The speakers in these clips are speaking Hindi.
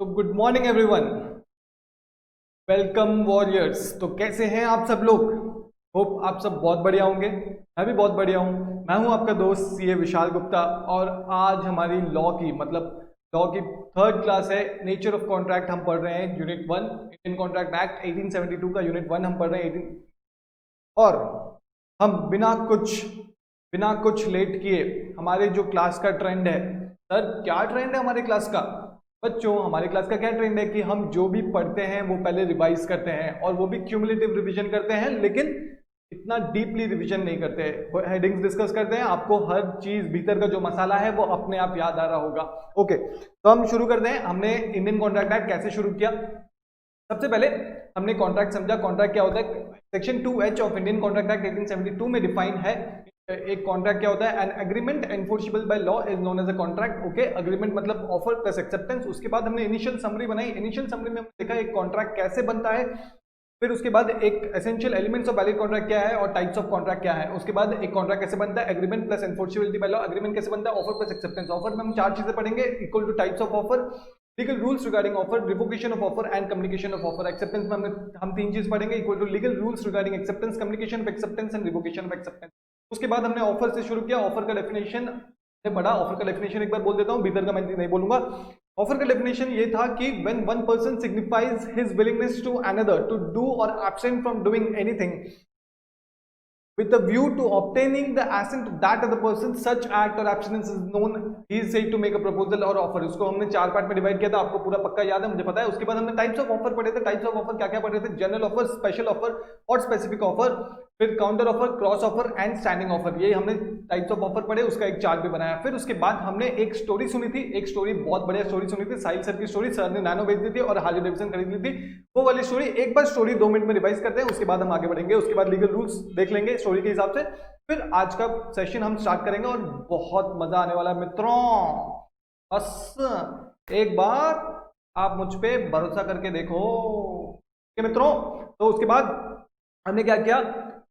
तो good morning everyone, welcome warriors. तो कैसे हैं आप सब लोग? होप आप सब बहुत बढ़िया होंगे। मैं भी बहुत बढ़िया हूँ। मैं हूँ आपका दोस्त सीए विशाल गुप्ता और आज हमारी लॉ की थर्ड क्लास है। नेचर ऑफ कॉन्ट्रैक्ट हम पढ़ रहे हैं, यूनिट 1 इंडियन कॉन्ट्रैक्ट एक्ट 1872 का यूनिट 1 हम पढ़ रहे हैं 18। और हम बिना कुछ लेट किए हमारे जो क्लास का ट्रेंड है, सर क्या ट्रेंड है हमारे क्लास का? बच्चों, हमारे क्लास का क्या ट्रेंड है कि हम जो भी पढ़ते हैं वो पहले रिवाइज करते हैं और वो भी क्यूमुलेटिव रिवीजन करते हैं, लेकिन इतना डीपली रिवीजन नहीं करते हैं। हेडिंग्स डिस्कस करते हैं, आपको हर चीज भीतर का जो मसाला है वो अपने आप याद आ रहा होगा। ओके, तो हम शुरू करते हैं। हमने इंडियन कॉन्ट्रैक्ट एक्ट कैसे शुरू किया? सबसे पहले हमने कॉन्ट्रैक्ट समझा। कॉन्ट्रैक्ट क्या होता है? Section 2H of Indian contract act 1872 में डिफाइन है एक कॉन्ट्रैक्ट क्या होता है। An agreement enforceable by law is known as a contract. Okay, agreement मतलब ऑफर प्लस एक्सेप्टेंस। उसके बाद हमने इनिशियल समरी बनाई। इनिशियल समरी में हमने देखा एक कॉन्ट्रैक्ट कैसे बनता है। फिर उसके बाद एक essential elements of valid contract क्या है और टाइप्स ऑफ कॉन्ट्रैक्ट क्या है। उसके बाद एक कॉन्ट्रैक्ट कैसे बनता है, agreement plus enforceability by law. Agreement कैसे बनता है, ऑफर प्लस एक्सेप्टेंस। ऑफर में हम चार चीजें पढ़ेंगे, equal to types of offer, legal rules regarding offer, revocation of offer and communication of offer. Acceptance में हम तीन चीज पढ़ेंगे, equal to legal rules regarding acceptance, communication of acceptance and revocation of acceptance. उसके बाद हमने ऑफर से शुरू किया। ऑफर का डेफिनेशन बड़ा, ऑफर का डेफिनेशन एक बार बोल देता हूं, भीतर का मैं नहीं बोलूंगा। ऑफर का डेफिनेशन ये था कि when one person signifies his willingness to another to do or absent from doing anything with the view to obtaining the assent of that other person, such act or abstinence is known, he is said to make a proposal or offer। इसको हमने चार पार्ट में डिवाइड किया था, आपको पूरा पक्का याद है, मुझे पता है। उसके बाद हमने टाइप्स ऑफ ऑफर पढ़े थे। टाइप्स ऑफ ऑफर क्या क्या पढ़े थे? जनरल ऑफर, स्पेशल ऑफर और स्पेसिफिक ऑफर, फिर counter offer, cross offer and standing offer. ये हमने टाइप्स ऑफ ऑफर पढ़े, उसका एक चार्ट भी बनाया। फिर उसके बाद हमने एक स्टोरी सुनी थी, एक स्टोरी बहुत बढ़िया स्टोरी सुनी थी, साहिल सर की स्टोरी। सर ने नैनो बेच दी थी और हार्ले डेविडसन खरीद ली थी, वो वाली स्टोरी। एक बार स्टोरी 2 मिनट में रिवाइज करते हैं, उसके बाद हम आगे बढ़ेंगे। उसके बाद लीगल रूल्स देख लेंगे स्टोरी के हिसाब से। फिर आज का सेशन हम स्टार्ट करेंगे और बहुत मजा आने वाला है मित्रों। बस एक बार आप मुझ पे भरोसा करके देखो मित्रों। तो उसके बाद हमने क्या किया?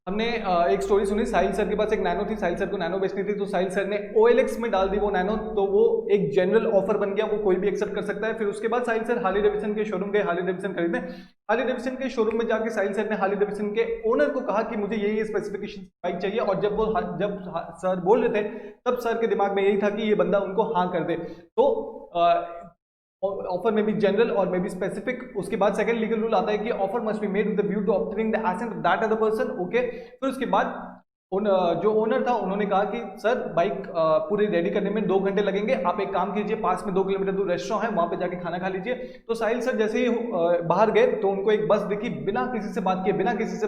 हमने एक स्टोरी सुनी। साहिल सर के पास एक नैनो थी, साहिल सर को नैनो बेचनी थी, तो साहिल सर ने OLX में डाल दी वो नैनो, तो वो एक जनरल ऑफर बन गया, वो कोई भी एक्सेप्ट कर सकता है। फिर उसके बाद साहिल सर हार्ले डेविडसन के शोरूम गए, हार्ले डेविडसन खरीदने। हार्ले डेविडसन के शोरूम में जाके साहिल सर ने हार्ले डेविडसन के ओनर को कहा कि मुझे ये स्पेसिफिकेशन बाइक चाहिए। और जब सर बोल रहे थे, तब सर के दिमाग में यही था कि ये बंदा उनको हाँ कर दे। तो ऑफर में भी जनरल और में भी स्पेसिफिक। उसके बाद सेकंड लीगल रूल आता है कि offer must be made with the view to obtaining the assent of that other person. Okay, फिर उसके बाद जो ओनर था उन्होंने कहा कि सर बाइक पूरी रेडी करने में 2 घंटे लगेंगे, आप एक काम कीजिए, पास में 2 किलोमीटर दूर रेस्टोरेंट है, वहां पे जाके खाना खा लीजिए। तो साहिल सर जैसे ही बाहर गए तो उनको एक बस दिखी, बिना किसी से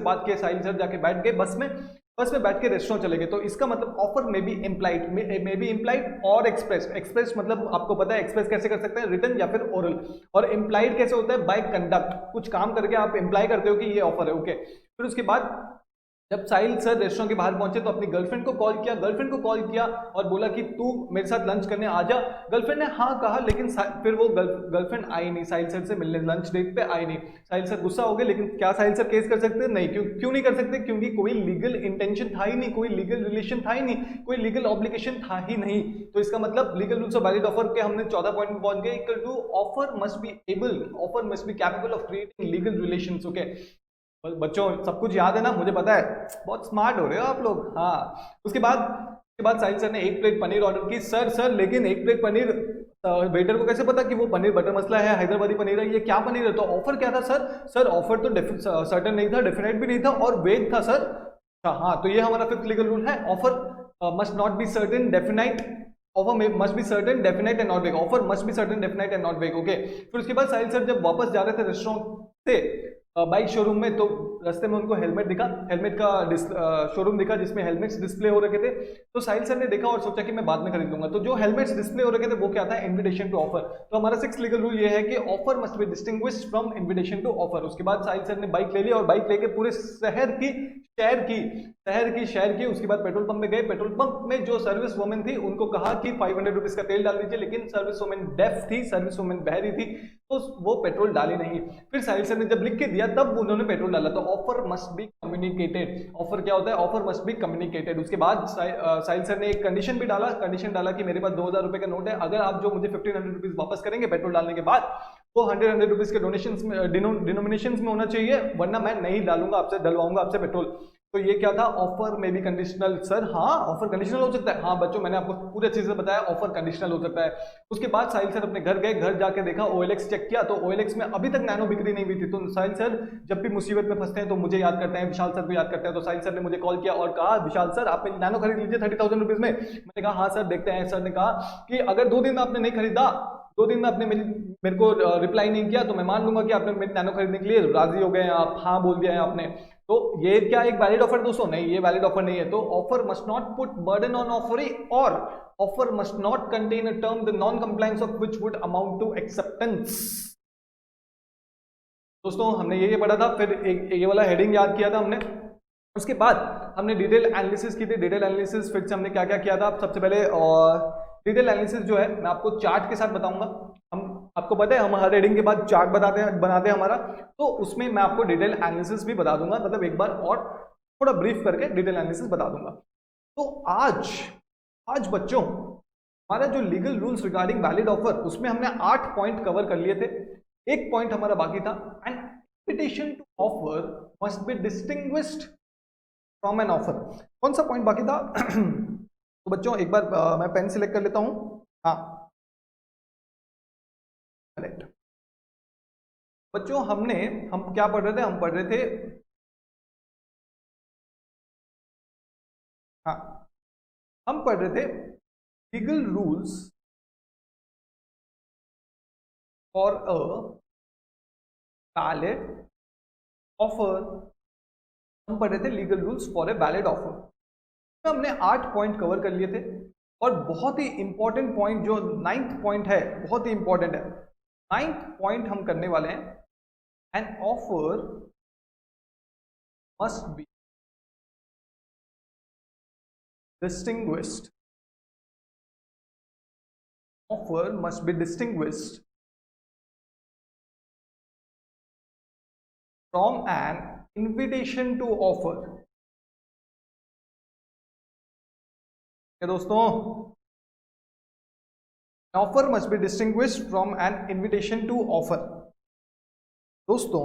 बात किए साहिल सर जाके बैठ गए बस में बैठ के रेस्टोरेंट चले गए। तो इसका मतलब ऑफर में भी इम्प्लाइड और एक्सप्रेस मतलब आपको पता है एक्सप्रेस कैसे कर सकते हैं, रिटन या फिर ओरल। और इम्प्लाइड कैसे होता है? बाय कंडक्ट, कुछ काम करके आप इम्प्लाई करते हो कि ये ऑफर है। ओके, फिर उसके बाद जब साहिल सर रेस्टोरेंट के बाहर पहुंचे तो अपनी गर्लफ्रेंड को कॉल किया और बोला कि तू मेरे साथ लंच करने आ जा। गर्लफ्रेंड ने हाँ कहा, लेकिन फिर वो गर्लफ्रेंड आई नहीं साहिल सर से मिलने, लंच डेट पे आई नहीं। साहिल सर गुस्सा हो गए, लेकिन क्या साहिल सर केस कर सकते? नहीं। क्यों नहीं कर सकते? क्योंकि कोई लीगल इंटेंशन था ही नहीं, कोई लीगल रिलेशन था ही नहीं, कोई लीगल ऑब्लिगेशन था ही नहीं। तो इसका मतलब legal rules of valid offer के हमने 14 पॉइंट में पहुंच गए। Equal to offer must be capable of creating legal relations. Okay बच्चों, सब कुछ याद है ना? मुझे पता है, बहुत स्मार्ट हो रहे हो आप लोग। हाँ, उसके बाद साहिल सर ने 1 प्लेट पनीर ऑर्डर की। सर लेकिन 1 प्लेट पनीर, वेटर को कैसे पता कि वो पनीर बटर मसाला है, हैदराबादी पनीर है, ये क्या पनीर है? तो ऑफर क्या था सर ऑफर तो सर्टेन नहीं था, डेफिनेट भी नहीं था और वेज था सर। हाँ, तो ये हमारा 5th लीगल रूल है। Offer must not be certain definite, offer must be certain definite and not vague. Offer must be certain definite and not vague. Okay, फिर उसके बाद साहिल सर जब वापस जा रहे थे रेस्टोरेंट से बाइक शोरूम में, तो रास्ते में उनको हेलमेट का शोरूम दिखा जिसमें हेलमेट्स डिस्प्ले हो रखे थे। तो साहिल सर ने देखा और सोचा कि मैं बाद में खरीद लूंगा। तो जो हेलमेट्स डिस्प्ले हो रखे थे वो क्या था? Invitation to offer. तो हमारा 6th लीगल रूल ये है कि offer must be distinguished from invitation to offer. उसके बाद साहिल सर ने बाइक ले ली और बाइक लेके पूरे शहर की उसके बाद पेट्रोल पंप में गए। पेट्रोल पंप में जो सर्विस वुमेन थी उनको कहा कि 500 रुपीज का तेल डाल दीजिए, लेकिन सर्विस वुमेन डेफ थी, सर्विस वुमेन बहरी थी, तो वो पेट्रोल डाली नहीं। फिर साहिल सर ने जब लिख के दिया तब उन्होंने पेट्रोल डाला। तो offer must be communicated. Offer क्या होता है? Offer must be communicated. उसके बाद साहिल सर ने एक कंडीशन डाला कि मेरे पास 2000 रुपए का नोट है, अगर आप जो मुझे 1500 रुपीज वापस करेंगे पेट्रोल डालने के बाद वो 100 रुपीज के डोनेशन में डिनोमिनेशन में होना चाहिए, वरना मैं नहीं डालूंगा आपसे, डलवाऊंगा आपसे पेट्रोल। तो ये क्या था, ऑफर में भी कंडीशनल। सर हाँ ऑफर कंडीशनल हो सकता है। हाँ बच्चों मैंने आपको पूरे अच्छे से बताया ऑफर कंडीशनल हो सकता है। उसके बाद साहिल सर अपने घर गए, घर जाके देखा OLX चेक किया, तो OLX में अभी तक नैनो बिक्री नहीं हुई थी। तो साहिल सर जब भी मुसीबत में फंसते हैं तो मुझे याद करते हैं, विशाल सर को याद करते हैं। तो साहिल सर ने मुझे कॉल किया और कहा विशाल सर आप नैनो खरीद लीजिए 30,000 रुपीज में। मैंने कहा हाँ सर देखते हैं। सर ने कहा कि अगर 2 दिन में आपने नहीं खरीदा, 2 दिन में आपने मेरे को रिप्लाई नहीं किया, तो मैं मान लूंगा कि आपने मेरी नैनो खरीदने के लिए राजी हो गए, आप हाँ बोल दिया है आपने। तो ये क्या एक वैलिड ऑफर दोस्तों? नहीं, ये वैलिड ऑफर नहीं है। तो offer must not put burden on offeree, और offer must not contain a term the non compliance of which would amount to acceptance. दोस्तों हमने ये पढ़ा था, फिर ये वाला हेडिंग याद किया था हमने। उसके बाद हमने डिटेल एनालिसिस की थी। डिटेल एनालिसिस फिर से हमने क्या क्या किया था सबसे पहले, और डिटेल एनालिसिस जो है मैं आपको चार्ट के साथ बताऊंगा। हम आपको पता है हम हर हेडिंग के बाद चार्ट बनाते हैं हमारा, तो उसमें मैं आपको डिटेल एनालिसिस भी बता दूंगा, मतलब एक बार और थोड़ा ब्रीफ करके डिटेल एनालिसिस बता दूंगा। तो आज बच्चों हमारा जो legal rules regarding valid offer, उसमें हमने 8 पॉइंट कवर कर लिए थे। एक पॉइंट हमारा बाकी था, an invitation to offer must be distinguished from an offer. कौन सा पॉइंट बाकी था? तो बच्चों एक बार मैं पेन सिलेक्ट कर लेता हूं। हाँ करेक्ट बच्चों, हम क्या पढ़ रहे थे? हम पढ़ रहे थे, हाँ हम पढ़ रहे थे legal rules for a valid offer. हम पढ़ रहे थे legal rules for a valid offer. हमने 8 पॉइंट कवर कर लिए थे, और बहुत ही इंपॉर्टेंट पॉइंट जो 9th पॉइंट है, बहुत ही इंपॉर्टेंट है। 9th पॉइंट हम करने वाले हैं, an offer must be distinguished. Offer must be distinguished from an invitation to offer. दोस्तों offer must be distinguished from an invitation to offer. दोस्तों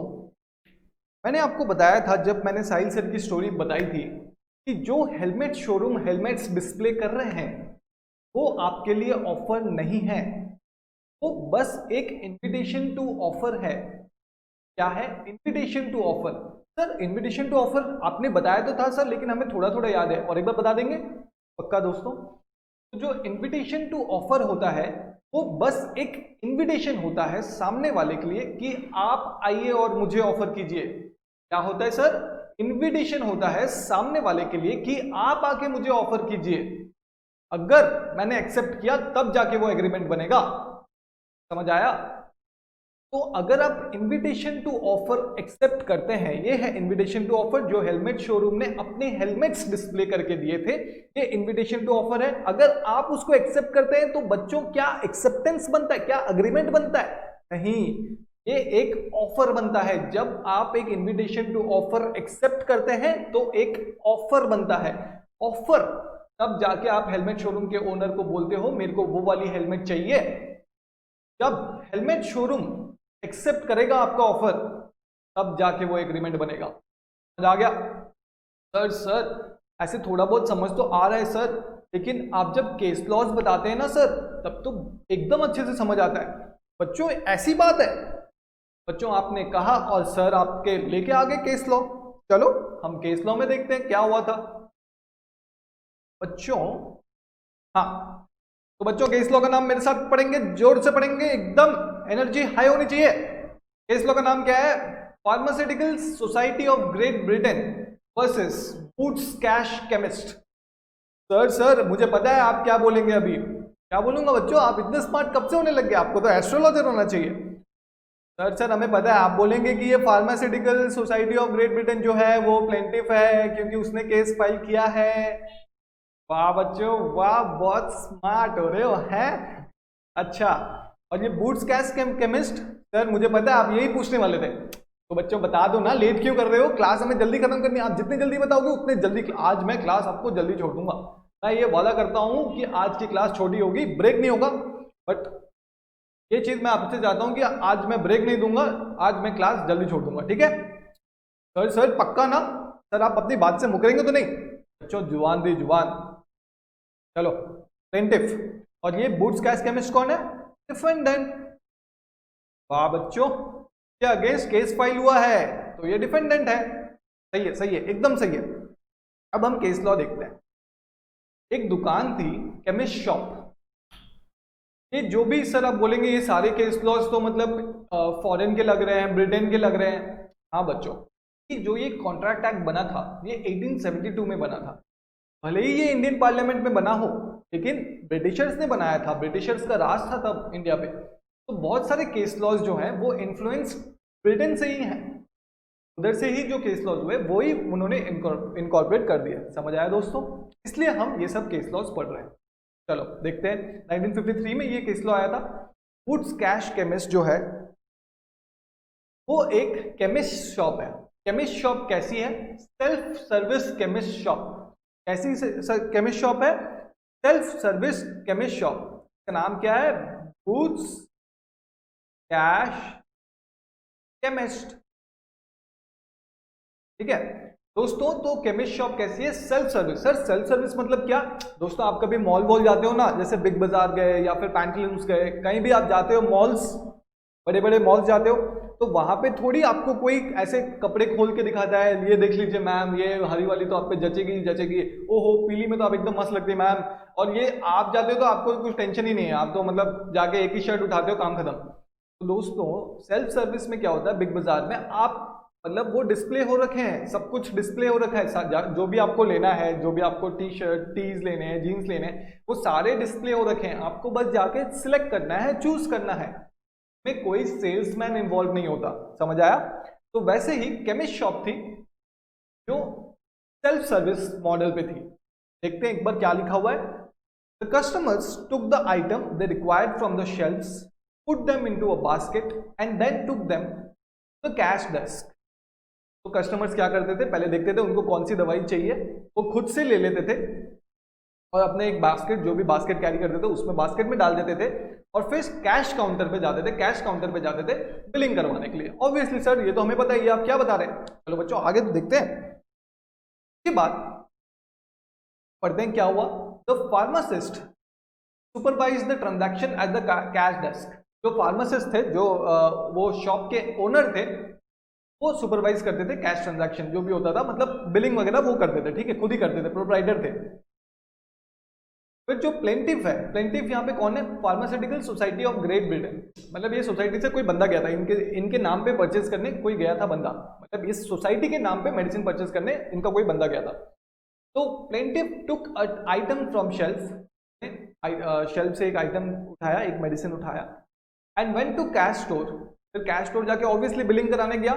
मैंने आपको बताया था, जब मैंने साहिल सर की स्टोरी बताई थी, कि जो हेलमेट शोरूम हेलमेट्स डिस्प्ले कर रहे हैं वो आपके लिए ऑफर नहीं है, वो बस एक इन्विटेशन टू ऑफर है। क्या है? Invitation to offer. Sir invitation to offer आपने बताया तो था सर, लेकिन हमें थोड़ा थोड़ा याद है, और एक बार बता देंगे पक्का दोस्तों? तो जो इन्विटेशन टू ऑफर होता है वो बस एक इन्विटेशन होता है सामने वाले के लिए कि आप आइए और मुझे ऑफर कीजिए। क्या होता है सर? इन्विटेशन होता है सामने वाले के लिए कि आप आके मुझे ऑफर कीजिए। अगर मैंने एक्सेप्ट किया तब जाके वो एग्रीमेंट बनेगा। समझ आया? तो अगर आप इन्विटेशन टू ऑफर एक्सेप्ट करते हैं, ये है इन्विटेशन टू ऑफर जो हेलमेट शोरूम ने अपने हेलमेट्स डिस्प्ले करके दिए थे, ये इन्विटेशन टू ऑफर है। अगर आप उसको एक्सेप्ट करते हैं तो बच्चों क्या एक्सेप्टेंस बनता है? क्या अग्रीमेंट बनता है? नहीं, ये एक ऑफर बनता है। जब आप एक इन्विटेशन टू ऑफर एक्सेप्ट करते हैं तो एक ऑफर बनता है। ऑफर तब जाके आप हेलमेट शोरूम के ओनर को बोलते हो मेरे को वो वाली हेलमेट चाहिए। जब हेलमेट शोरूम एक्सेप्ट करेगा आपका ऑफर तब जाके वो एग्रीमेंट बनेगा। समझ आ गया? सर ऐसे थोड़ा बहुत समझ तो आ रहा है सर, लेकिन आप जब केस लॉज बताते हैं ना सर, तब तो एकदम अच्छे से समझ आता है। बच्चों ऐसी बात है, बच्चों आपने कहा और सर आपके लेके आ गए केस लॉ। चलो हम केस लॉ में देखते हैं क्या हुआ था बच्चों। हाँ तो बच्चों केस लॉ का नाम मेरे साथ पढ़ेंगे, जोर से पढ़ेंगे, एकदम एनर्जी हाई होनी चाहिए। केस लॉ का नाम क्या है? Pharmaceutical society of Great Britain versus boots cash chemist. Sir मुझे पता है आप क्या बोलेंगे अभी। क्या बोलूंगा बच्चों? आप इतने स्मार्ट कब से होने लग गए? आपको तो एस्ट्रोलॉजर होना चाहिए। सर हमें पता है आप बोलेंगे कि ये pharmaceutical society of Great Britain जो है वो प्लेंटिफ है क्योंकि उसने केस फाइल किया है। वाह बच्चों वाह, बहुत स्मार्ट हो रहे हो हैं। अच्छा, और ये बूट्स कैश केमिस्ट, सर मुझे पता है आप यही पूछने वाले थे। तो बच्चों बता दो ना, लेट क्यों कर रहे हो? क्लास हमें जल्दी खत्म करनी है। आप जितनी जल्दी बताओगे उतने जल्दी आज मैं क्लास आपको जल्दी छोड़ दूंगा। मैं ये वादा करता हूं कि आज की क्लास छोटी होगी, ब्रेक नहीं होगा, बट ये चीज मैं आपसे चाहता हूं कि आज मैं ब्रेक नहीं दूंगा, आज मैं क्लास जल्दी छोड़ दूंगा, ठीक है सर? सर पक्का ना सर? आप अपनी बात से मुकरेंगे तो नहीं? बच्चों जुबान दी जुबान। चलो प्लेंटिफ, और ये बूट्स कैश केमिस्ट कौन है? डिफेंडेंट। वाह बच्चों, ये अगेंस्ट केस फाइल हुआ है तो ये डिफेंडेंट है। सही है, सही है, एकदम सही है। अब हम केस लॉ देखते हैं। एक दुकान थी, केमिस्ट शॉप। ये जो भी सर आप बोलेंगे ये सारे केस लॉज तो मतलब फॉरेन के लग रहे हैं, ब्रिटेन के लग रहे हैं। हाँ बच्चों, जो ये कॉन्ट्रैक्ट एक्ट बना था ये 1872 में बना था। भले ही ये इंडियन पार्लियामेंट में बना हो, लेकिन ब्रिटिशर्स ने बनाया था, ब्रिटिशर्स का राज था तब इंडिया पे। तो बहुत सारे केस लॉज जो हैं वो इन्फ्लुएंस ब्रिटेन से ही हैं, उधर से ही जो केस लॉज हुए वो ही उन्होंने इनकॉर्पोरेट कर दिया। समझ आया दोस्तों? इसलिए हम ये सब केस लॉज पढ़ रहे हैं। चलो देखते हैं, 1953 में ये केस लॉ आया था। वुड्स कैश केमिस्ट जो है वो एक केमिस्ट शॉप है। केमिस्ट शॉप कैसी है? Self service chemist shop. कैसी केमिस्ट शॉप है? Self service chemist shop. इसका नाम क्या है? Woods cash chemist. ठीक है दोस्तों, तो केमिस्ट शॉप कैसी है? Self service. Sir self service मतलब क्या? दोस्तों आप कभी मॉल वॉल जाते हो ना, जैसे बिग बाजार गए या फिर पैंटलून्स गए, कहीं भी आप जाते हो मॉल्स, बड़े बड़े मॉल्स जाते हो, तो वहां पे थोड़ी आपको कोई ऐसे कपड़े खोल के दिखाता है, ये देख लीजिए मैम, ये हरी वाली तो आप पे जचेगी जचेगी, ओहो पीली में तो आप एकदम मस्त लगती है मैम, और ये आप जाते हो तो आपको कुछ टेंशन ही नहीं है, आप तो मतलब जाके एक ही शर्ट उठाते हो, काम खत्म। तो दोस्तों सेल्फ सर्विस में क्या होता है? बिग बाजार में आप मतलब वो डिस्प्ले हो रखे हैं, सब कुछ डिस्प्ले हो रखा है, जो भी आपको लेना है, जो भी आपको टी शर्ट टीज लेने हैं, जीन्स लेने हैं, वो सारे डिस्प्ले हो रखे हैं। आपको बस जाके सिलेक्ट करना है, चूज करना है, में कोई सेल्समैन इन्वॉल्व नहीं होता। समझ आया? तो वैसे ही केमिस्ट शॉप थी जो सेल्फ सर्विस मॉडल पे थी। देखते हैं एक बार क्या लिखा हुआ है। The customers took the item they required from the shelves, put them into a basket and then took them the cash desk. तो कस्टमर्स क्या करते थे? पहले देखते थे उनको कौन सी दवाई चाहिए, वो खुद से ले लेते थे और अपने एक बास्केट, जो भी बास्केट कैरी करते थे उसमें बास्केट में डाल देते थे, और फिर कैश काउंटर पे जाते थे, कैश काउंटर पे जाते थे बिलिंग करवाने के लिए। ऑब्वियसली सर ये तो हमें पता है, ये आप क्या बता रहे हैं। चलो बच्चों आगे तो देखते हैं। इसके बाद पढ़ते हैं क्या हुआ। The pharmacist supervise the transaction eight the cash desk. जो फार्मासिस्ट थे, जो वो शॉप के ओनर थे, वो सुपरवाइज करते थे कैश ट्रांजैक्शन, जो भी होता था, मतलब बिलिंग वगैरह वो करते थे। ठीक है, खुद ही करते थे, प्रोप्राइटर थे। फिर जो प्लेंटिफ है, प्लेंटिफ यहाँ पे कौन है? Pharmaceutical society of Great Britain. मतलब ये सोसाइटी से कोई बंदा गया था, इनके नाम पे परचेज करने कोई गया था बंदा, मतलब इस सोसाइटी के नाम पे मेडिसिन परचेज करने इनका कोई बंदा गया था। तो plaintiff took item from shelf, shelf से एक आइटम उठाया, एक मेडिसिन उठाया, and went to cash store. फिर कैश स्टोर जाके ऑब्वियसली बिलिंग कराने गया,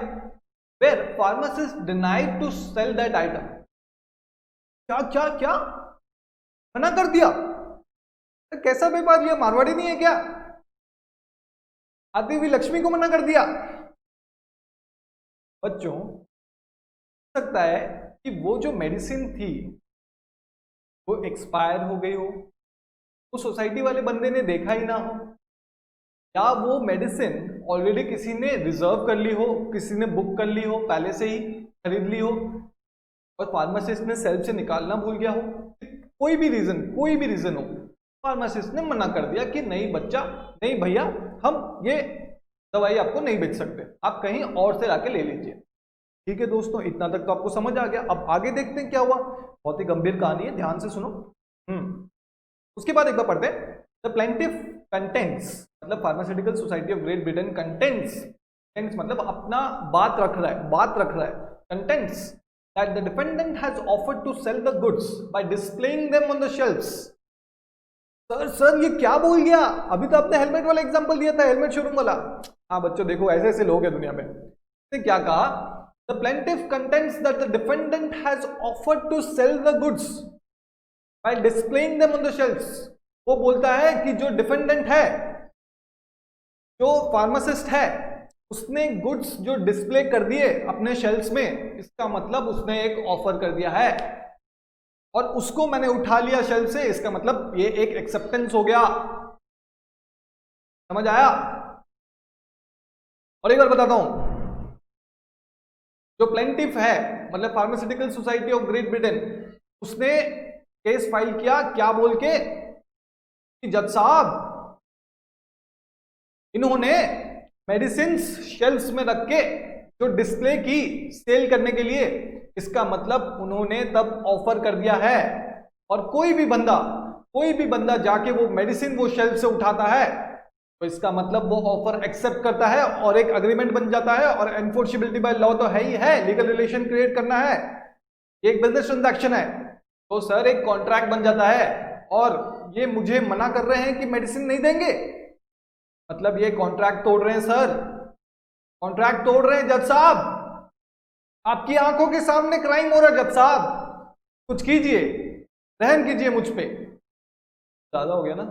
where pharmacist denied to sell that item. क्या क्या क्या मना कर दिया? कैसा व्यापार लिया, मारवाड़ी नहीं है क्या? आती हुई लक्ष्मी को मना कर दिया। बच्चों सकता है कि वो जो मेडिसिन थी वो एक्सपायर हो गई हो, वो सोसाइटी वाले बंदे ने देखा ही ना हो, या वो मेडिसिन ऑलरेडी किसी ने रिजर्व कर ली हो, किसी ने बुक कर ली हो, पहले से ही खरीद ली हो, और फार्मासिस्ट ने सेल्फ से निकालना भूल गया हो। कोई भी रीजन हो, फार्मासिस्ट ने मना कर दिया कि नहीं बच्चा, नहीं भैया, हम ये दवाई आपको नहीं बेच सकते, आप कहीं और से लाके ले लीजिए। ठीक है दोस्तों, इतना तक तो आपको समझ आ गया। अब आगे देखते हैं क्या हुआ। बहुत ही गंभीर कहानी है, ध्यान से सुनो। उसके बाद एक बार पढ़ते हैं। द प्लेंटिफ कंटेंट्स, मतलब pharmaceutical society of Great Britain contents मतलब अपना बात रख रहा है, contents that the defendant has offered to sell the goods by displaying them on the shelves। Sir ये क्या बोल गया? अभी तो आपने हेलमेट वाला एग्जांपल दिया था, हेलमेट शोरूम वाला। हाँ बच्चों देखो, ऐसे ऐसे लोग हैं दुनिया में। इसने क्या कहा? the plaintiff contends that the defendant has offered to sell the goods by displaying them on the shelves। वो बोलता है कि जो डिफेंडेंट है, जो फार्मासिस्ट है, उसने गुड्स जो डिस्प्ले कर दिए अपने शेल्फ्स में, इसका मतलब उसने एक ऑफर कर दिया है और उसको मैंने उठा लिया शेल्फ से, इसका मतलब ये एक एक्सेप्टेंस हो गया। समझ आया? और एक बार बताता हूं, जो प्लेंटिफ है मतलब pharmaceutical society of Great Britain, उसने केस फाइल किया क्या बोल के कि जज साहब इन्होंने मेडिसिन शेल्फ्स में रख के जो डिस्प्ले की सेल करने के लिए, इसका मतलब उन्होंने तब ऑफर कर दिया है। और कोई भी बंदा जाके वो मेडिसिन वो शेल्फ से उठाता है तो इसका मतलब वो ऑफर एक्सेप्ट करता है और एक अग्रीमेंट बन जाता है। और एनफोर्सेबिलिटी बाय लॉ तो है ही है, लीगल रिलेशन क्रिएट करना है, एक बिजनेस ट्रांजैक्शन है, तो सर एक कॉन्ट्रैक्ट बन जाता है। और ये मुझे मना कर रहे हैं कि मेडिसिन नहीं देंगे, मतलब ये कॉन्ट्रैक्ट तोड़ रहे हैं सर, कॉन्ट्रैक्ट तोड़ रहे हैं जज साहब, आपकी आंखों के सामने क्राइम हो रहा है जज साहब, कुछ कीजिए, रहम कीजिए मुझ पे। ज्यादा हो गया ना,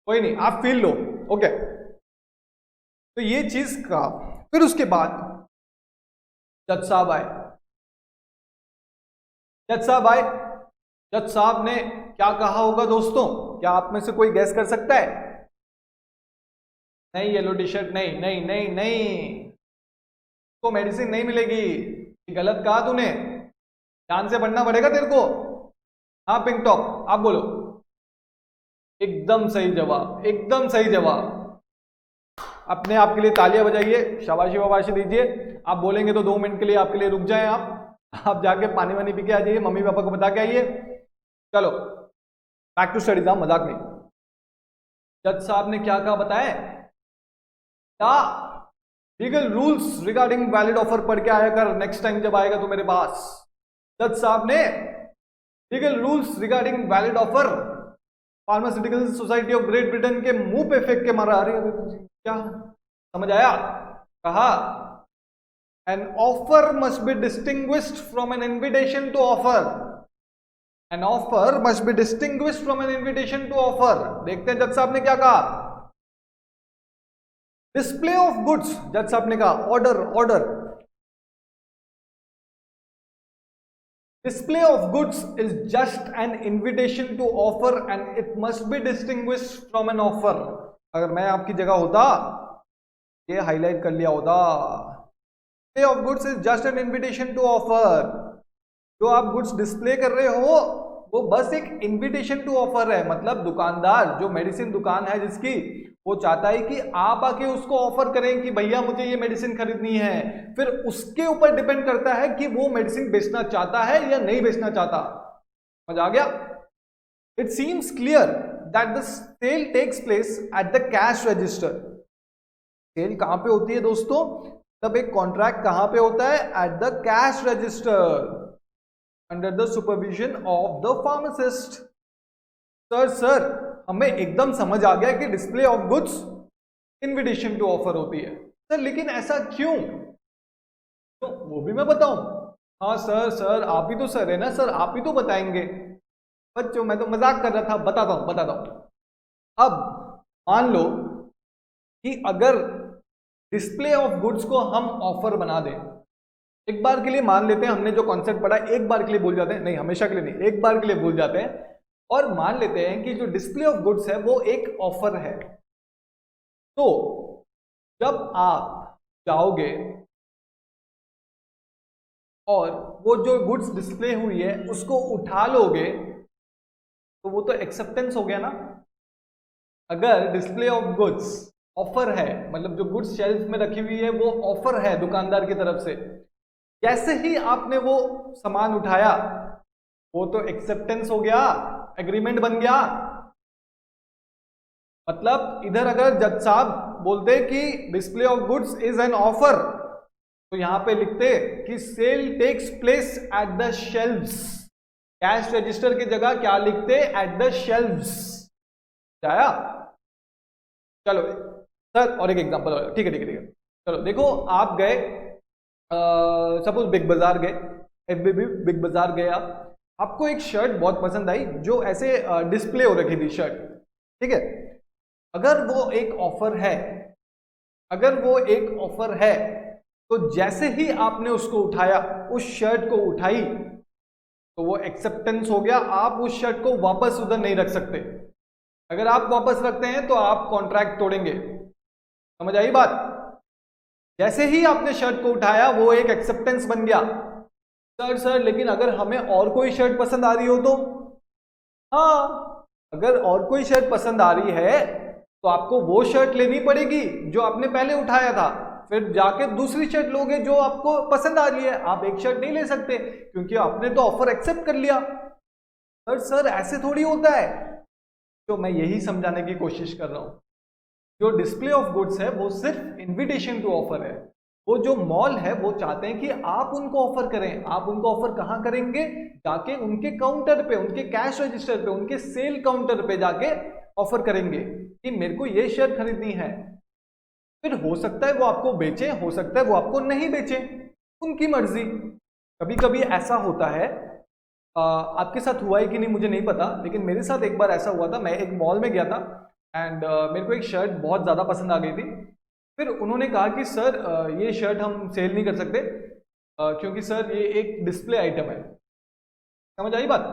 कोई नहीं, आप फील लो। ओके, तो ये चीज का फिर उसके बाद जज साहब आए, जज साहब ने क्या कहा होगा दोस्तों, क्या आप में से कोई गैस कर सकता है? नहीं, येलो टी शर्ट नहीं नहीं नहीं नहीं, तो मेडिसिन नहीं मिलेगी, गलत कहा तूने, ध्यान से पढ़ना पड़ेगा तेरे को। हाँ पिंक टॉप, आप बोलो। एकदम सही जवाब, एकदम सही जवाब। अपने आप के लिए तालियां बजाइए, शाबाशी वाबाशी दीजिए। आप बोलेंगे तो 2 मिनट के लिए आपके लिए रुक जाएं, आप जाके पानी वानी पी के आ जाइए, मम्मी पापा को बता के आइए। चलो बैक टू स्टडीज, मजाक नहीं। जज साहब ने क्या कहा बताएं? क्या legal rules regarding valid offer पढ़ के आया कर नेक्स्ट टाइम जब आएगा तो मेरे पास। जज साहब ने legal rules regarding valid offer pharmaceutical society of Great Britain के मुंह पे फेंक के मारा। अरे क्या समझ आया? कहा an offer must be distinguished from an invitation to offer, an offer must be distinguished from an invitation to offer. देखते हैं जज साहब ने क्या कहा। डिस्प्ले ऑफ गुड्स, जज साहब ने कहा order display of goods is just an invitation to offer and it must be distinguished from an offer। अगर मैं आपकी जगह होता ये हाईलाइट कर लिया होता, display of goods is just an invitation to offer। जो आप गुड्स डिस्प्ले कर रहे हो वो बस एक इन्विटेशन टू ऑफर है, मतलब दुकानदार जो मेडिसिन दुकान है जिसकी, वो चाहता है कि आप आके उसको ऑफर करें कि भैया मुझे ये मेडिसिन खरीदनी है, फिर उसके ऊपर डिपेंड करता है कि वो मेडिसिन बेचना चाहता है या नहीं बेचना चाहता। समझ आ गया? It seems clear that the sale takes place at the cash register. Sale कहां पे होती है दोस्तों? तब एक कॉन्ट्रैक्ट कहां पे होता है? At the cash register under the supervision of the pharmacist. Sir हमें एकदम समझ आ गया कि display of goods invitation to offer होती है सर, लेकिन ऐसा क्यों? तो वो भी मैं बताऊं? हाँ सर आप ही तो सर है ना सर, आप ही तो बताएंगे। बच्चों मैं तो मजाक कर रहा था, बताता हूं। अब मान लो कि अगर डिस्प्ले ऑफ गुड्स को हम ऑफर बना दें, एक बार के लिए मान लेते हैं, हमने जो कॉन्सेप्ट पढ़ा एक बार के लिए भूल जाते हैं, नहीं हमेशा के लिए नहीं, एक बार के लिए भूल जाते हैं, और मान लेते हैं कि जो डिस्प्ले ऑफ गुड्स है वो एक ऑफर है। तो जब आप जाओगे और वो जो गुड्स डिस्प्ले हुई है उसको उठा लोगे तो वो तो एक्सेप्टेंस हो गया ना। अगर डिस्प्ले ऑफ गुड्स ऑफर है, मतलब जो गुड्स शेल्फ में रखी हुई है वो ऑफर है दुकानदार की तरफ से, जैसे ही आपने वो सामान उठाया वो तो एक्सेप्टेंस हो गया, एग्रीमेंट बन गया। मतलब इधर अगर जज साहब बोलते कि display of goods is an offer, तो यहां पे लिखते कि cell takes place at the shelves. Cash register की जगह क्या लिखते? At the shelves. आया? चलो सर और एक एग्जांपल, ठीक है। चलो देखो, आप गए सपोज बिग बाजार गए, एफबीबी बिग बाजार गए, आपको एक शर्ट बहुत पसंद आई जो ऐसे डिस्प्ले हो रखी थी शर्ट, ठीक है। अगर वो एक ऑफर है, तो जैसे ही आपने उसको उठाया, उस शर्ट को उठाई, तो वो एक्सेप्टेंस हो गया। आप उस शर्ट को वापस उधर नहीं रख सकते। अगर आप वापस रखते हैं तो आप कॉन्ट्रैक्ट तोड़ेंगे। समझ आई बात? जैसे ही आपने शर्ट को उठाया वो एक एक्सेप्टेंस बन गया। सर लेकिन अगर हमें और कोई शर्ट पसंद आ रही हो तो? हाँ, अगर और कोई शर्ट पसंद आ रही है तो आपको वो शर्ट लेनी पड़ेगी जो आपने पहले उठाया था, फिर जाके दूसरी शर्ट लोगे जो आपको पसंद आ रही है। आप एक शर्ट नहीं ले सकते क्योंकि आपने तो ऑफर एक्सेप्ट कर लिया। सर ऐसे थोड़ी होता है। तो मैं यही समझाने की कोशिश कर रहा हूं। जो डिस्प्ले ऑफ गुड्स है वो सिर्फ इन्विटेशन टू ऑफर है। वो जो मॉल है वो चाहते हैं कि आप उनको ऑफर करें। आप उनको ऑफर कहां करेंगे? जाके उनके काउंटर पे, उनके कैश रजिस्टर पे, उनके सेल काउंटर पे जाके ऑफर करेंगे कि मेरे को ये शर्ट खरीदनी है। फिर हो सकता है वो आपको बेचे, हो सकता है वो आपको नहीं बेचे, उनकी मर्जी। कभी कभी ऐसा होता है, आपके साथ हुआ है कि नहीं मुझे नहीं पता, लेकिन मेरे साथ एक बार ऐसा हुआ था। मैं एक मॉल में गया था एंड मेरे को एक शर्ट बहुत ज़्यादा पसंद आ गई थी। फिर उन्होंने कहा कि सर ये शर्ट हम सेल नहीं कर सकते क्योंकि सर ये एक डिस्प्ले आइटम है। समझ आई बात?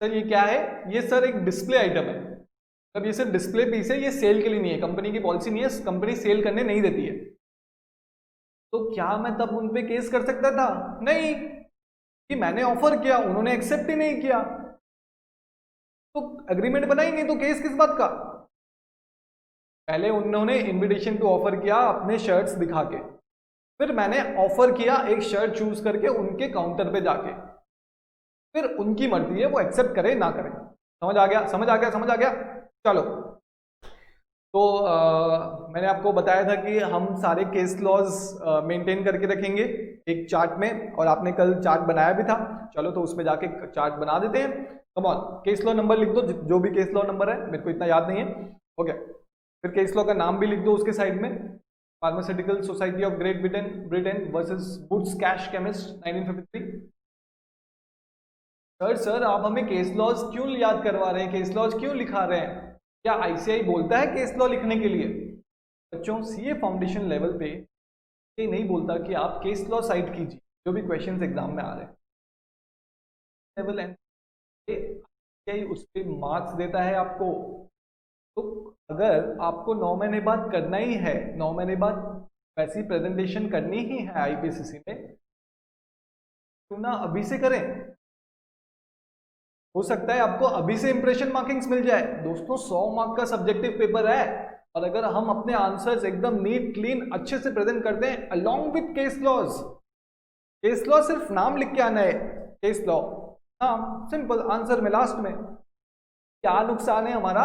सर ये क्या है? ये सर एक डिस्प्ले आइटम है। तब ये सिर्फ डिस्प्ले पीस है, ये सेल के लिए नहीं है, कंपनी की पॉलिसी नहीं है, कंपनी सेल करने नहीं देती है। तो क्या मैं तब उन पे केस कर सकता था? नहीं, कि मैंने ऑफर किया, उन्होंने एक्सेप्ट ही नहीं किया। तो एग्रीमेंट बनाई नहीं तो केस किस बात का? पहले उन्होंने इनविटेशन टू ऑफर किया अपने शर्ट्स दिखा के, फिर मैंने ऑफर किया एक शर्ट चूज करके उनके काउंटर पे जाके, फिर उनकी मर्जी है वो एक्सेप्ट करे ना करे। समझ आ गया? समझ आ गया? समझ आ गया? चलो, तो मैंने आपको बताया था कि हम सारे केस लॉज मेंटेन करके रखेंगे एक चार्ट में, और आपने कल चार्ट बनाया भी था। चलो तो उसमें जाके चार्ट बना देते हैं। Come on, case law number लिख दो, जो भी केस लॉ नंबर है, मेरे को इतना याद नहीं है। ओके, फिर केस लॉ का नाम भी लिख दो उसके साइड में। Pharmaceutical society of Great Britain versus Woods cash chemist 1953। Sir आप हमें केस लॉज क्यों याद करवा रहे हैं? केस लॉज क्यों लिखा रहे हैं? क्या आईसीआई बोलता है केस लॉ लिखने के लिए? बच्चों, सीए फाउंडेशन लेवल पे ये नहीं बोलता कि आप केस लॉ साइट कीजिए जो भी क्वेश्चंस एग्जाम में आ रहे हैं। लेवल आईसीआई उस पर मार्क्स देता है आपको। तो अगर आपको 9 महीने बाद करना ही है, 9 महीने बाद वैसी प्रेजेंटेशन करनी ही है आईपीसीसी में, क्यों ना अभी से करें। हो सकता है आपको अभी से इंप्रेशन मार्किंग्स मिल जाए। दोस्तों 100 मार्क का सब्जेक्टिव पेपर है, और अगर हम अपने आंसर्स एकदम नीट क्लीन अच्छे से प्रेजेंट करते हैं along with case laws, case law सिर्फ नाम लिख के आना है, केस लॉ नाम सिंपल आंसर में लास्ट में। क्या नुकसान है हमारा?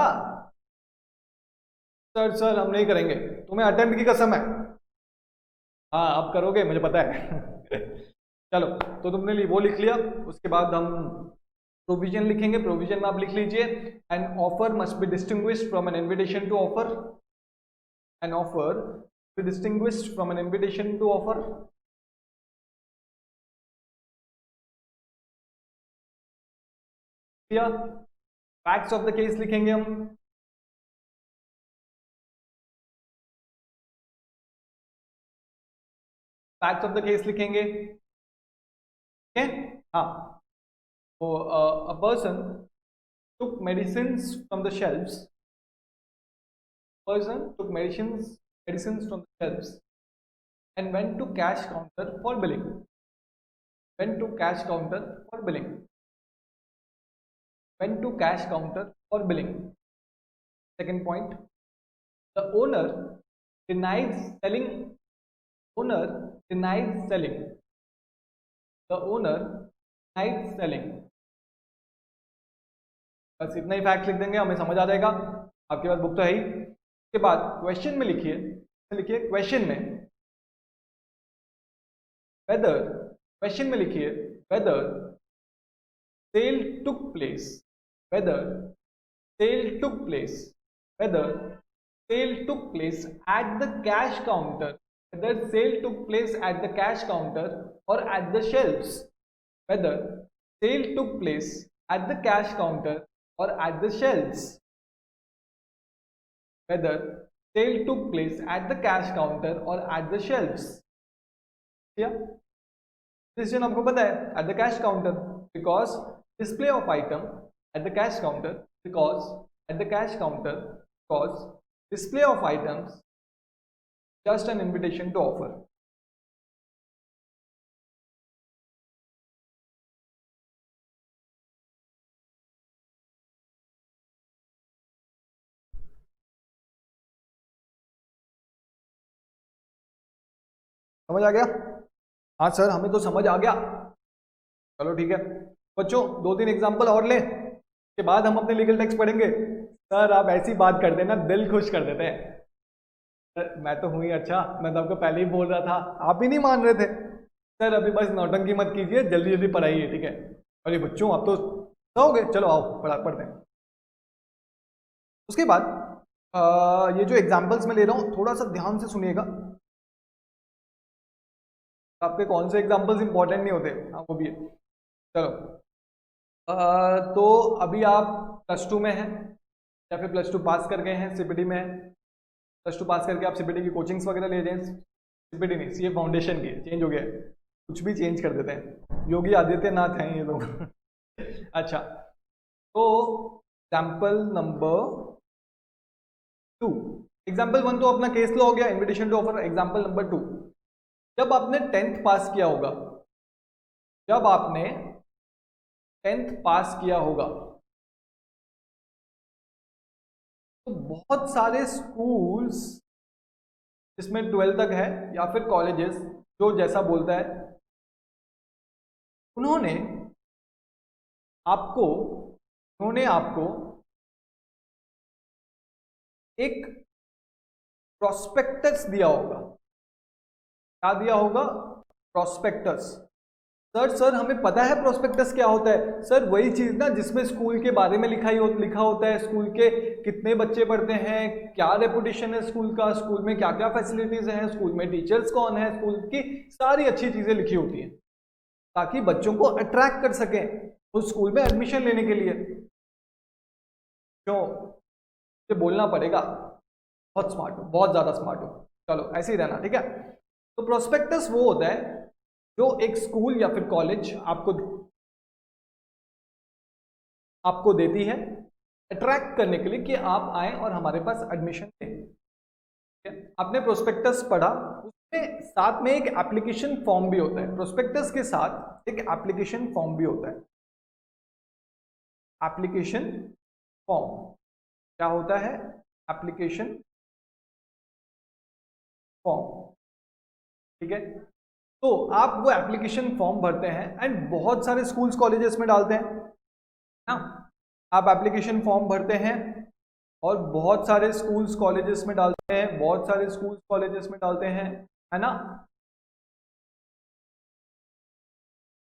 सर हम नहीं करेंगे, तुम्हें अटेम्प्ट की कसम है। हाँ आप करोगे मुझे पता है। चलो, तो तुमने वो लिख लिया। उसके बाद हम प्रोविजन लिखेंगे। प्रोविजन में आप लिख लीजिए, an offer must be distinguished from an invitation to offer. An offer be distinguished from an invitation to offer. Facts of the case लिखेंगे हम। फैक्ट्स ऑफ द केस लिखेंगे, ठीक है? हाँ, so a person took medicines from the shelves. Person took medicines from the shelves and went to cash counter for billing. Went to cash counter for billing. Went to cash counter for billing. Second point, the owner denied selling. Owner denied selling. The owner denied selling. बस इतना ही फैक्ट लिख देंगे, हमें समझ आ जाएगा। आपके पास बुक तो है ही। उसके बाद क्वेश्चन में लिखिए, क्वेश्चन में वेदर, क्वेश्चन में लिखिए whether sale took place, whether sale took place, whether sale took place at the cash counter, whether sale took place at the cash counter or at the shelves, whether sale took place at the cash counter or at the shelves, whether sale took place at the cash counter or at the shelves. Yeah, decision आपको पता है, at the cash counter because display of item at the cash counter, because at the cash counter because display of items just an invitation to offer. समझ आ गया? हाँ सर, हमें तो समझ आ गया। चलो ठीक है बच्चों, 2-3 एग्जाम्पल और लें, के बाद हम अपने लीगल टेक्स्ट पढ़ेंगे। सर आप ऐसी बात कर देना, दिल खुश कर देते हैं। सर मैं तो हूँ ही अच्छा, मैं तो आपको पहले ही बोल रहा था, आप ही नहीं मान रहे थे। सर अभी बस नौटंकी मत कीजिए, जल्दी जल्दी पढ़ाइए, ठीक है? अरे बच्चों आप तो सओगे, चलो आओ पढ़ते हैं। उसके बाद ये जो एग्जाम्पल्स मैं ले रहा हूँ थोड़ा सा ध्यान से सुनिएगा। आपके कौन से एग्जाम्पल्स इंपॉर्टेंट नहीं होते, हाँ वो भी है। चलो तो अभी आप +2 में हैं या फिर +2 पास कर गए हैं, सीपीटी में हैं। +2 पास करके आप सीपीटी की कोचिंग्स वगैरह ले जाएं। सीपीटी नहीं, सीए फाउंडेशन की, चेंज हो गया है, कुछ भी चेंज कर देते हैं, योगी आदित्यनाथ हैं ये लोग। अच्छा तो एग्जाम्पल नंबर 2, एग्जाम्पल 1 तो अपना केस लॉ हो गया, invitation to offer. Example number 2, जब आपने 10th पास किया होगा, जब आपने 10th पास किया होगा तो बहुत सारे स्कूल्स जिसमें 12 तक है या फिर कॉलेजेस, जो जैसा बोलता है, उन्होंने आपको एक प्रोस्पेक्टस दिया होगा। क्या दिया होगा? प्रोस्पेक्टस। सर हमें पता है प्रोस्पेक्टस क्या होता है। सर वही चीज ना जिसमें स्कूल के बारे में लिखा होता है, स्कूल के कितने बच्चे पढ़ते हैं, क्या रेपुटेशन है स्कूल का, स्कूल में क्या क्या फैसिलिटीज हैं, स्कूल में टीचर्स कौन है, स्कूल की सारी अच्छी चीजें लिखी होती हैं ताकि बच्चों को अट्रैक्ट कर सकें उस स्कूल में एडमिशन लेने के लिए। क्यों? ये बोलना पड़ेगा, बहुत स्मार्ट हो, बहुत ज्यादा स्मार्ट हो। चलो ऐसे ही रहना, ठीक है? तो प्रोस्पेक्टस वो होता है जो एक स्कूल या फिर कॉलेज आपको देती है अट्रैक्ट करने के लिए कि आप आए और हमारे पास एडमिशन लें। आपने प्रोस्पेक्टस पढ़ा, उसमें साथ में एक एप्लीकेशन फॉर्म भी होता है। प्रोस्पेक्टस के साथ एक एप्लीकेशन फॉर्म भी होता है। एप्लीकेशन फॉर्म क्या होता है? एप्लीकेशन फॉर्म, ठीक है? तो आप वो एप्लीकेशन फॉर्म भरते हैं एंड बहुत सारे स्कूल्स कॉलेजेस में डालते हैं ना। आप एप्लीकेशन फॉर्म भरते हैं और बहुत सारे स्कूल्स कॉलेजेस में डालते हैं, बहुत सारे स्कूल्स कॉलेजेस में डालते हैं, है ना?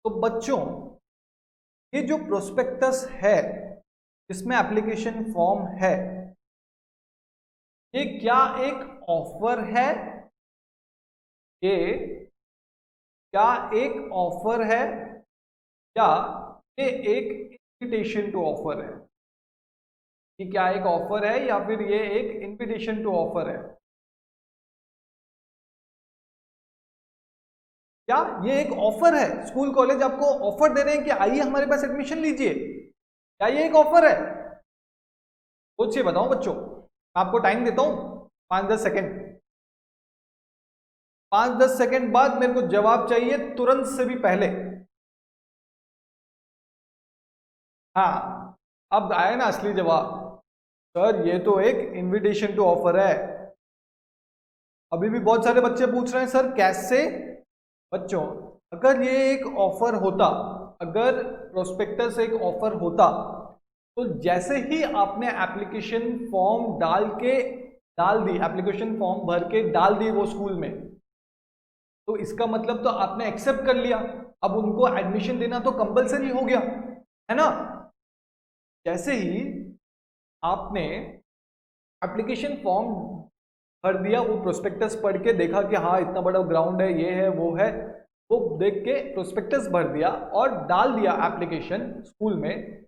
तो बच्चों ये जो प्रोस्पेक्टस है, इसमें एप्लीकेशन फॉर्म है, ये क्या एक ऑफर है? ये क्या एक ऑफर है या ये एक इन्विटेशन टू ऑफर है? कि क्या एक ऑफर है या फिर ये एक इन्विटेशन टू ऑफर है? क्या ये एक ऑफर है? स्कूल कॉलेज आपको ऑफर दे रहे हैं कि आइए हमारे पास एडमिशन लीजिए, क्या ये एक ऑफर है? सोचिए बताओ बच्चों, आपको टाइम देता हूं 5-10 सेकेंड। 5-10 सेकेंड बाद मेरे को जवाब चाहिए, तुरंत से भी पहले। हाँ अब आया ना असली जवाब। सर ये तो एक इनविटेशन टू ऑफर है। अभी भी बहुत सारे बच्चे पूछ रहे हैं सर कैसे? बच्चों अगर ये एक ऑफर होता, अगर प्रोस्पेक्टस एक ऑफर होता, तो जैसे ही आपने एप्लीकेशन फॉर्म डाल दी, एप्लीकेशन फॉर्म भर के डाल दी वो स्कूल में, तो इसका मतलब तो आपने एक्सेप्ट कर लिया, अब उनको एडमिशन देना तो कंपलसरी हो गया, है ना? जैसे ही आपने एप्लीकेशन फॉर्म भर दिया, वो प्रोस्पेक्टस पढ़ के देखा कि हाँ इतना बड़ा ग्राउंड है, ये है वो है, वो देख के प्रोस्पेक्टस भर दिया और डाल दिया एप्लीकेशन स्कूल में,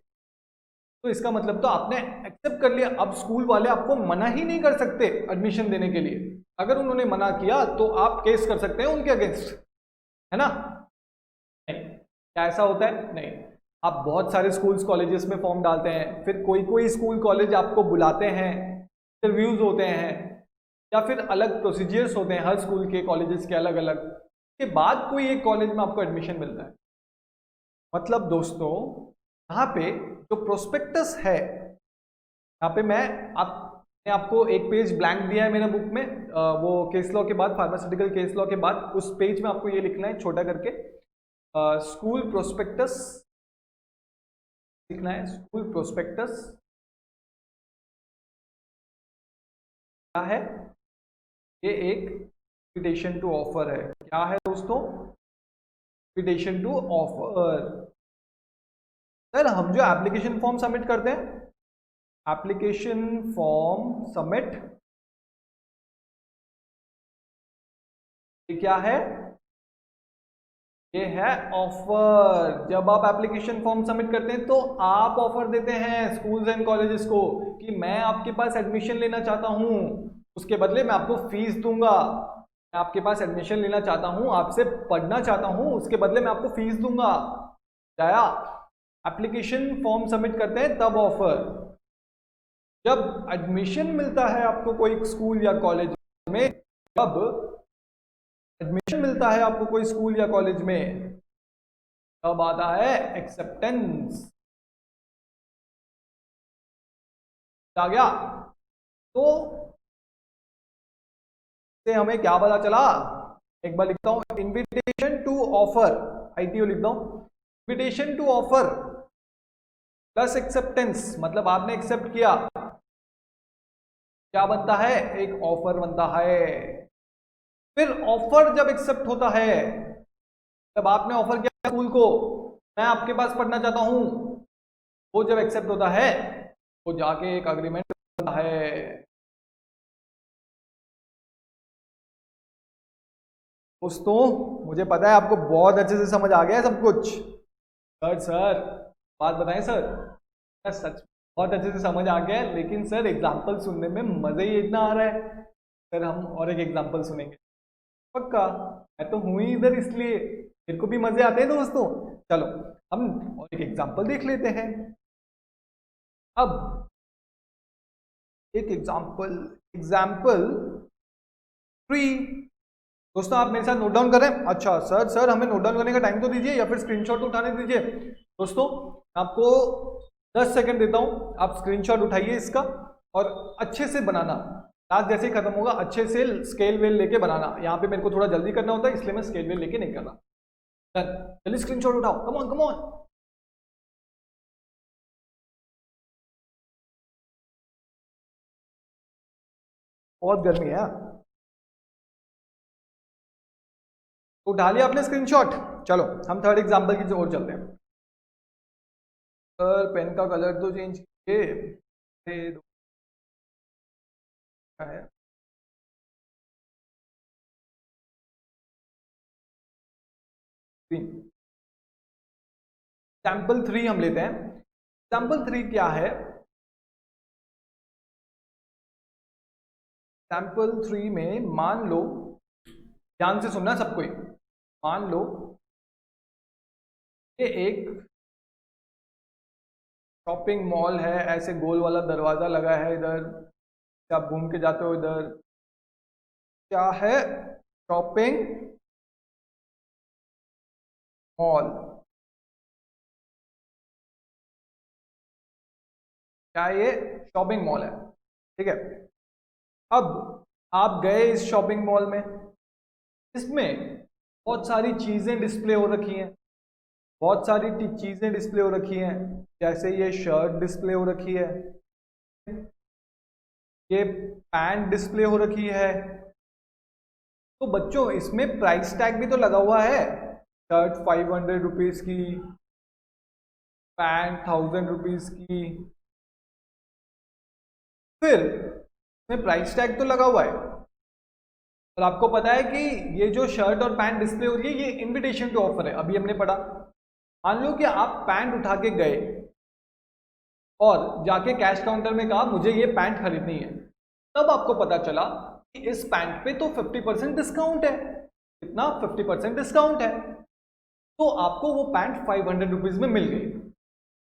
तो इसका मतलब तो आपने एक्सेप्ट कर लिया। अब स्कूल वाले आपको मना ही नहीं कर सकते एडमिशन देने के लिए। अगर उन्होंने मना किया तो आप केस कर सकते हैं उनके अगेंस्ट, है ना? नहीं, क्या ऐसा होता है? नहीं। आप बहुत सारे स्कूल्स कॉलेजेस में फॉर्म डालते हैं, फिर कोई कोई स्कूल कॉलेज आपको बुलाते हैं, इंटरव्यूज होते हैं, या फिर अलग प्रोसीजर्स होते हैं हर स्कूल के, कॉलेजेस के अलग अलग, के बाद कोई एक कॉलेज में आपको एडमिशन मिलता है। मतलब दोस्तों यहाँ पे जो प्रोस्पेक्टस है, यहाँ पे मैंने आपको एक पेज ब्लैंक दिया है मेरे बुक में, वो केस लॉ के बाद, फार्मास्यूटिकल केस लॉ के बाद उस पेज में आपको ये लिखना है छोटा करके, स्कूल प्रोस्पेक्टस लिखना है। स्कूल प्रोस्पेक्टस क्या है? ये एक इन्विटेशन टू ऑफर है। क्या है दोस्तों? Invitation to offer. सर हम जो एप्लीकेशन फॉर्म सबमिट करते हैं, एप्लीकेशन फॉर्म सबमिट, ये क्या है? ये है ऑफर। जब आप एप्लीकेशन फॉर्म सबमिट करते हैं तो आप ऑफर देते हैं स्कूल्स एंड कॉलेजेस को कि मैं आपके पास एडमिशन लेना चाहता हूं, उसके बदले मैं आपको फीस दूंगा। मैं आपके पास एडमिशन लेना चाहता हूं, आपसे पढ़ना चाहता हूं, उसके बदले मैं आपको फीस दूंगा। जाया एप्लीकेशन फॉर्म सबमिट करते हैं तब ऑफर। जब एडमिशन मिलता है आपको कोई स्कूल या कॉलेज में, तब एडमिशन मिलता है आपको कोई स्कूल या कॉलेज में, तब आता है एक्सेप्टेंस। आ गया? तो से हमें क्या पता चला? एक बार लिखता हूं, इन्विटेशन टू ऑफर, ITO लिखता हूं, invitation to offer plus acceptance, मतलब आपने एक्सेप्ट किया, क्या बनता है? एक ऑफर बनता है। फिर ऑफर जब एक्सेप्ट होता है, जब आपने ऑफर किया स्कूल को, मैं आपके पास पढ़ना चाहता हूं, वो जब एक्सेप्ट होता है वो जाके एक अग्रीमेंट बनता है। दोस्तों मुझे पता है आपको बहुत अच्छे से समझ आ गया है सब कुछ। सर बात बताएं सर, सच बहुत अच्छे से समझ आ गया है, लेकिन सर एग्जाम्पल सुनने में मजा ही इतना आ रहा है। सर हम और एक एग्जाम्पल सुनेंगे पक्का, मैं तो हूं ही इधर, इसलिए मेरे को भी मजे आते हैं दोस्तों। चलो हम और एक एग्जाम्पल देख लेते हैं। अब एक एग्जाम्पल 3। दोस्तों आप मेरे साथ नोट डाउन करें। अच्छा सर हमें नोट डाउन करने का टाइम तो दीजिए, या फिर स्क्रीनशॉट उठाने दीजिए। दोस्तों आपको 10 सेकंड देता हूं, आप स्क्रीनशॉट उठाइए इसका और अच्छे से बनाना। क्लास जैसे ही खत्म होगा अच्छे से स्केल वेल लेके बनाना। यहाँ पे मेरे को थोड़ा जल्दी करना होता है, इसलिए मैं स्केल वेल लेके नहीं कर रहा। जल्दी स्क्रीनशॉट उठाओ, कम ऑन कम ऑन। बहुत गर्मी है। उठा लिया आपने स्क्रीनशॉट? चलो हम थर्ड एग्जांपल की ओर चलते हैं। सर पेन का कलर तो चेंज किए है। एग्जाम्पल 3 हम लेते हैं। एग्जाम्पल 3 क्या है? एग्जाम्पल 3 में मान लो, ध्यान से सुनना सब कोई, मान लो ये एक शॉपिंग मॉल है, ऐसे गोल वाला दरवाजा लगा है इधर, आप घूम के जाते हो इधर, क्या है? Shopping mall. क्या ये शॉपिंग मॉल है? ठीक है। अब आप गए इस शॉपिंग मॉल में, इसमें बहुत सारी चीजें डिस्प्ले हो रखी हैं, बहुत सारी चीजें डिस्प्ले हो रखी हैं। जैसे ये शर्ट डिस्प्ले हो रखी है, ये पैंट डिस्प्ले हो रखी है। तो बच्चों इसमें प्राइस टैग भी तो लगा हुआ है। शर्ट 500 रुपीज की, पैंट 1000 रुपीज की, फिर इसमें प्राइस टैग तो लगा हुआ है। और आपको पता है कि ये जो शर्ट और पैंट डिस्प्ले हो रही है, ये इनविटेशन टू ऑफर है, अभी हमने पढ़ा। मान लो कि आप पैंट उठा के गए और जाके कैश काउंटर में कहा मुझे ये पैंट खरीदनी है, तब आपको पता चला कि इस पैंट पे तो 50% डिस्काउंट है। कितना? 50% डिस्काउंट है। तो आपको वो पैंट 500 रुपीज में मिल गई।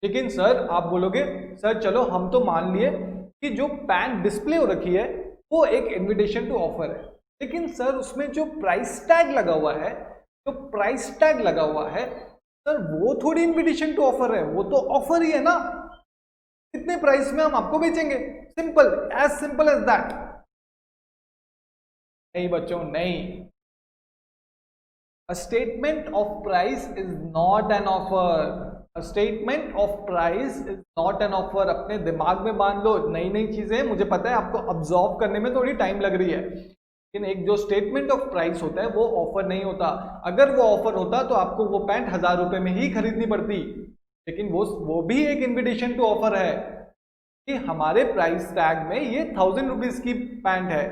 लेकिन सर आप बोलोगे, सर चलो हम तो मान लिए कि जो पैंट डिस्प्ले हो रखी है वो एक इनविटेशन टू ऑफर है। लेकिन सर उसमें जो प्राइस टैग लगा हुआ है, जो प्राइस टैग लगा हुआ है सर, वो थोड़ी इनविटेशन टू ऑफर है, वो तो ऑफर ही है ना, कितने प्राइस में हम आपको बेचेंगे, सिंपल एज दैट। नहीं बच्चों नहीं, अ statement of price is not an offer. A statement of price is not an offer. अपने दिमाग में बांध लो, नई नई चीजें मुझे पता है आपको ऑब्जॉर्व करने में थोड़ी टाइम लग रही है, लेकिन एक जो स्टेटमेंट ऑफ प्राइस होता है वो ऑफर नहीं होता। अगर वो ऑफर होता तो आपको वो पैंट 1000 रुपए में ही खरीदनी पड़ती, लेकिन वो भी एक इन्विटेशन टू ऑफर है कि हमारे प्राइस टैग में ये 1000 रुपीज की पैंट है,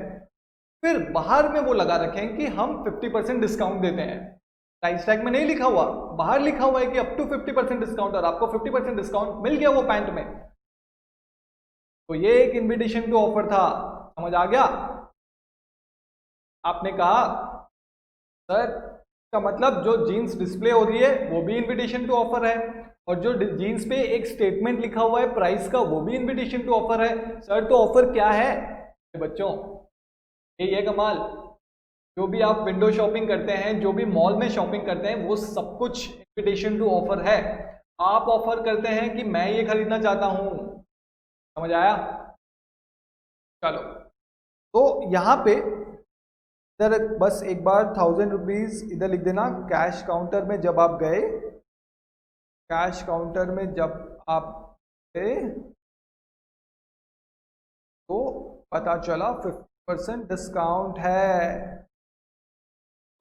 फिर बाहर में वो लगा रखें कि हम 50% डिस्काउंट देते हैं। प्राइस टैग में नहीं लिखा हुआ, बाहर लिखा हुआ है कि अप टू 50% डिस्काउंट, और आपको 50% डिस्काउंट मिल गया वो पैंट में, तो ये एक इन्विटेशन टू ऑफर था। समझ आ गया? आपने कहा सर का मतलब जो जीन्स डिस्प्ले हो रही है वो भी इन्विटेशन टू ऑफर है, और जो जीन्स पे एक स्टेटमेंट लिखा हुआ है प्राइस का वो भी इन्विटेशन टू ऑफर है। सर तो ऑफर क्या है बच्चों? ये कमाल, जो भी आप विंडो शॉपिंग करते हैं, जो भी मॉल में शॉपिंग करते हैं, वो सब कुछ इन्विटेशन टू ऑफर है। आप ऑफर करते हैं कि मैं ये खरीदना चाहता हूं। समझ आया? चलो, तो यहां पे इधर बस एक बार 1000 रुपीज इधर लिख देना। कैश काउंटर में जब आप गए, कैश काउंटर में जब आप गए तो पता चला 50% डिस्काउंट है,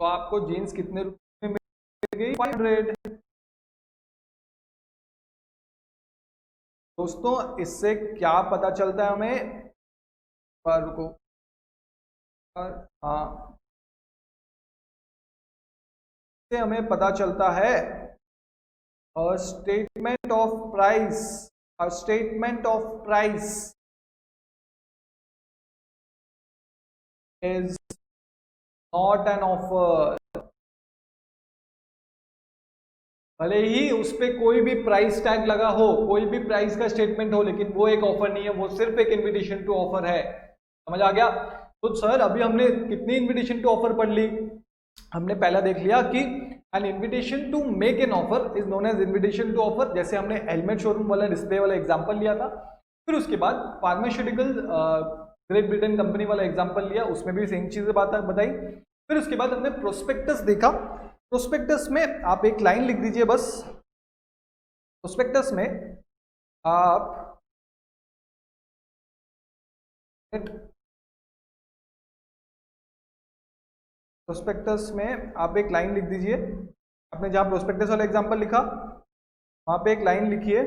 तो आपको जीन्स कितने रुपए में मिल गई? 500। दोस्तों इससे क्या पता चलता है हमें? पर को हाँ, इससे हमें पता चलता है a statement of price, a statement of price is not an offer। भले ही उस पे कोई भी प्राइस टैग लगा हो, कोई भी प्राइस का स्टेटमेंट हो, लेकिन वो एक ऑफर नहीं है, वो सिर्फ एक इन्विटेशन टू ऑफर है। समझ आ गया? तो सर अभी हमने कितनी इन्विटेशन टू ऑफर पढ़ ली? हमने पहला देख लिया कि an invitation to make an offer is known as invitation to offer, जैसे हमने हेलमेट शोरूम वाला डिस्प्ले वाला एग्जांपल लिया था। फिर उसके बाद फार्मास्यूटिकल ग्रेट ब्रिटेन कंपनी वाला एग्जांपल लिया, उसमें भी सेम चीजें बताई। फिर उसके बाद हमने प्रोस्पेक्टस देखा। प्रोस्पेक्टस में आप एक लाइन लिख दीजिए बस। प्रोस्पेक्टस में आप प्रोस्पेक्टस में आप एक लाइन लिख दीजिए। आपने जहां प्रोस्पेक्टस वाला एग्जांपल लिखा वहां पे एक लाइन लिखिए,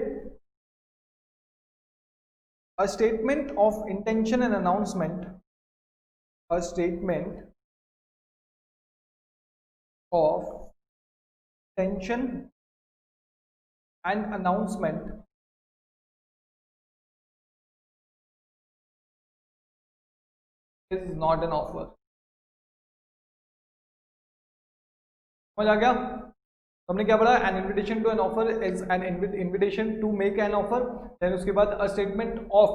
a statement of intention and announcement, a statement of intention and announcement is not an offer. समझ आ गया? तो हमने क्या पढ़ा? An invitation to an offer is an invitation to make an offer. Then उसके बाद a statement of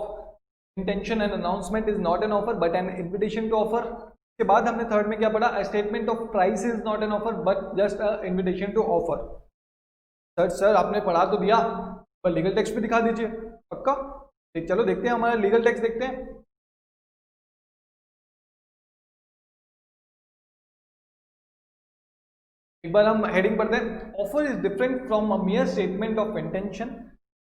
intention and announcement is not an offer but an invitation to offer. उसके बाद हमने थर्ड में क्या पढ़ा? A statement of price is not an offer but just a invitation to offer. Sir आपने पढ़ा तो दिया, पर लीगल टेक्स्ट भी दिखा दीजिए पक्का। चलो देखते हैं, हमारा लीगल टेक्स्ट देखते हैं। एक बार हम हेडिंग पढ़ते हैं। Offer is different from a मियर statement of intention.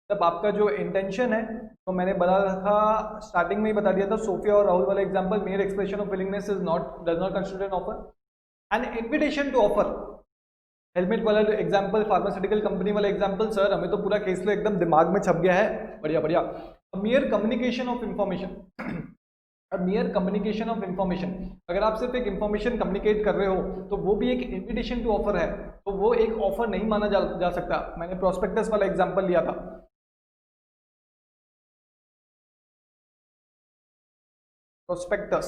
तब आपका जो इंटेंशन है, तो मैंने बता था स्टार्टिंग में ही बता दिया था, सोफिया और राहुल वाला example, mere expression of willingness is not does not consider an offer. An invitation to offer, helmet वाला एग्जांपल, फार्मास्यूटिकल कंपनी वाला एग्जांपल, सर हमें तो पूरा केस लो एकदम दिमाग में छप गया है, बढ़िया बढ़िया। मियर communication of information, मियर communication of information, अगर आप सिर्फ एक इंफॉर्मेशन कम्युनिकेट कर रहे हो तो वो भी एक इन्विटेशन टू ऑफर है, तो वो एक ऑफर नहीं माना जा सकता। मैंने प्रोस्पेक्टस वाला एग्जांपल लिया था। प्रोस्पेक्टस,